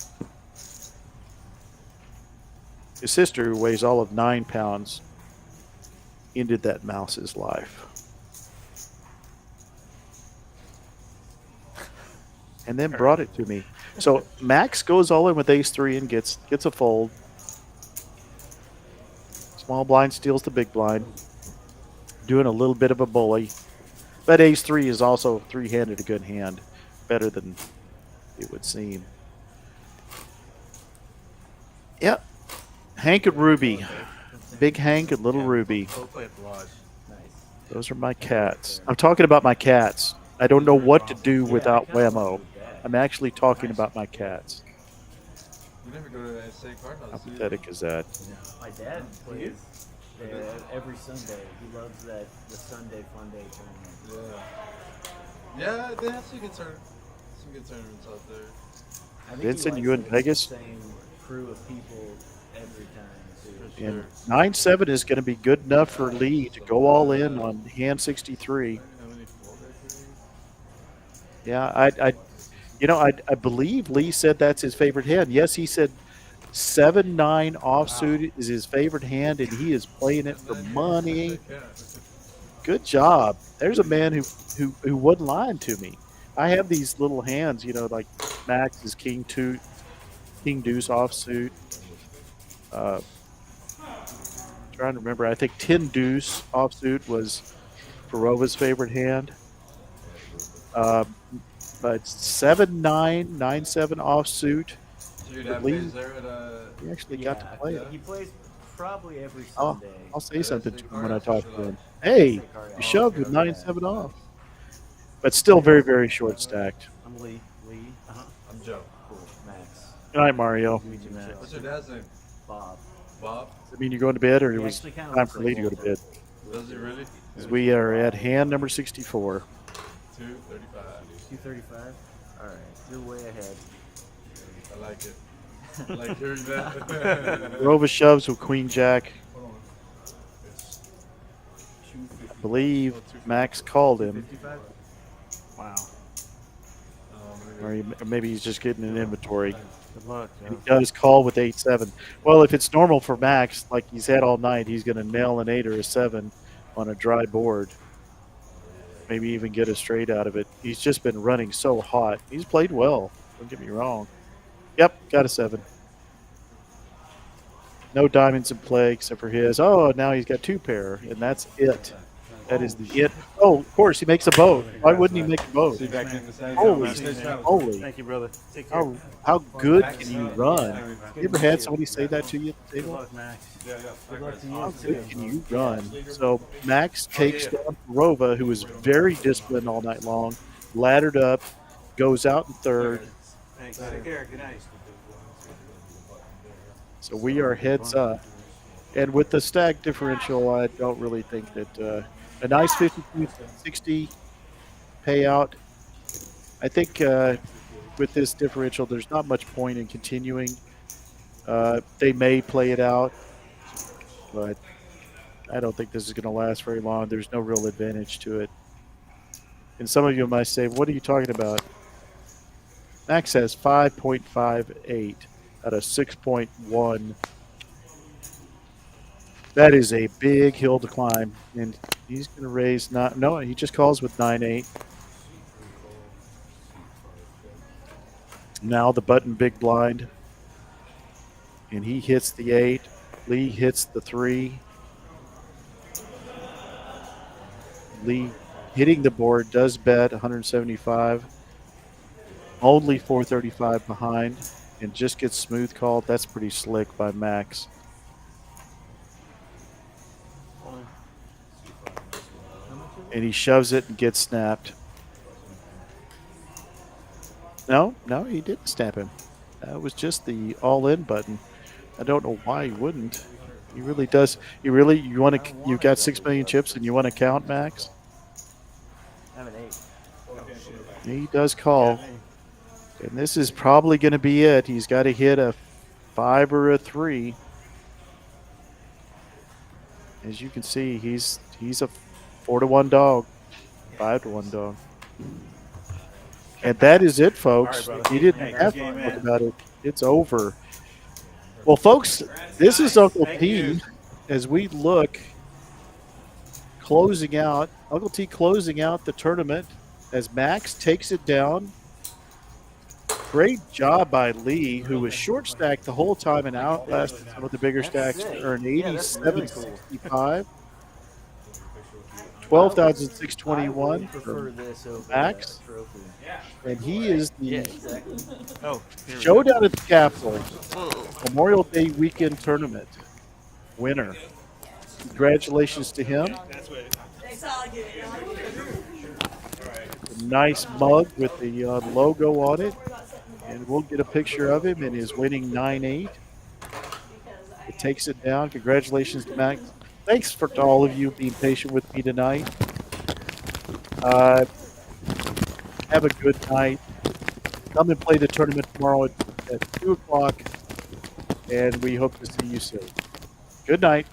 His sister, who weighs all of 9 pounds, ended that mouse's life. And then brought it to me. So Max goes all in with ace-3 and gets a fold. Small blind steals the big blind. Doing a little bit of a bully. But ace-3 is also three-handed a good hand. Better than it would seem. Yep. Hank and Ruby. Big Hank and Little Ruby. Those are my cats. I'm talking about my cats. I don't know what to do without Whammo. I'm actually talking about my cats. You never go to SA card How house, do you? pathetic is that? My dad plays there every Sunday. He loves that the Sunday Fun Day tournament. Yeah. Yeah, they have some good tournaments out there. I think Vincent, he you in likes Vegas? the same crew of people every time too. And 9-7 is going to be good enough for Lee to go all in on hand 63. Yeah, I believe Lee said that's his favorite hand. Yes, he said 7-9 offsuit is his favorite hand, and he is playing it for money. Good job. There's a man who wasn't lying to me. I have these little hands, like Max is King Deuce offsuit. Trying to remember, I think 10 Deuce offsuit was Perova's favorite hand. But 7-9, 9-7 offsuit. So your dad plays there at He actually got to play it. He plays probably every I'll Sunday. say something to him when I talk to him. Hey, you shoved with 9-7 off. But still very, very short stacked. I'm Lee. I'm Joe. Cool. Max. Good night, Mario. Meet you, Max. What's your dad's name? Bob. Bob? Does it mean you're going to bed, or it He was actually kinda time looks for like Lee to go to bed? Does he really? 'Cause we are at hand number 64. 235. 235. All right, you're way ahead. I like it. I like hearing that. Rova shoves with Queen Jack. I believe Max called him. 55. Wow. Or maybe he's just getting an inventory. Good luck. And he does call with 8-7. Well, if it's normal for Max, like he's had all night, he's going to nail an 8 or a 7 on a dry board. Maybe even get a straight out of it. He's just been running so hot. He's played well. Don't get me wrong. Yep, got a 7. No diamonds in play except for his. Oh, now he's got 2 pair, and that's it. That is the it. Oh, of course, he makes a boat. Why wouldn't he make a boat? See you back in the same Holy, time. holy. Thank you, brother. Take care. How good can you run? You ever had somebody say that to you at the Good table? luck, Max. Yeah. Good luck to How you good too. can you run? So Max takes down Rova, who was very disciplined all night long, laddered up, goes out in third. Thanks. Take care. Good night. So we are heads up. And with the stack differential, I don't really think that a nice 52-60 payout. I think with this differential, there's not much point in continuing. They may play it out, but I don't think this is going to last very long. There's no real advantage to it. And some of you might say, what are you talking about? Max has 5.58 out of 6.1. That is a big hill to climb, and he's going to raise no, he just calls with 9-8. Now the button big blind, and he hits the 8. Lee hits the 3. Lee hitting the board does bet 175, only 435 behind, and just gets smooth called. That's pretty slick by Max. And he shoves it and gets snapped. No, no, he didn't stamp him. That was just the all-in button. I don't know why he wouldn't. He really does. You really you want to? You've got 6 million chips, and you want to count, Max? I have an 8. He does call, and this is probably going to be it. He's got to hit a 5 or a 3. As you can see, he's a 4-to-1 dog, 5-to-1 dog. And that is it, folks. He didn't have to talk about it. It's over. Well, folks, this is Uncle T as we look closing out. Uncle T closing out the tournament as Max takes it down. Great job by Lee, who was short stacked the whole time and outlasted some of the bigger stacks to earn 87.65. 12,621 for Max. And he is the Showdown at the Capitol Memorial Day weekend tournament winner. Congratulations to him. A nice mug with the logo on it. And we'll get a picture of him in his winning 9-8. It takes it down. Congratulations to Max. Thanks for to all of you being patient with me tonight. Have a good night. Come and play the tournament tomorrow at 2 o'clock, and we hope to see you soon. Good night.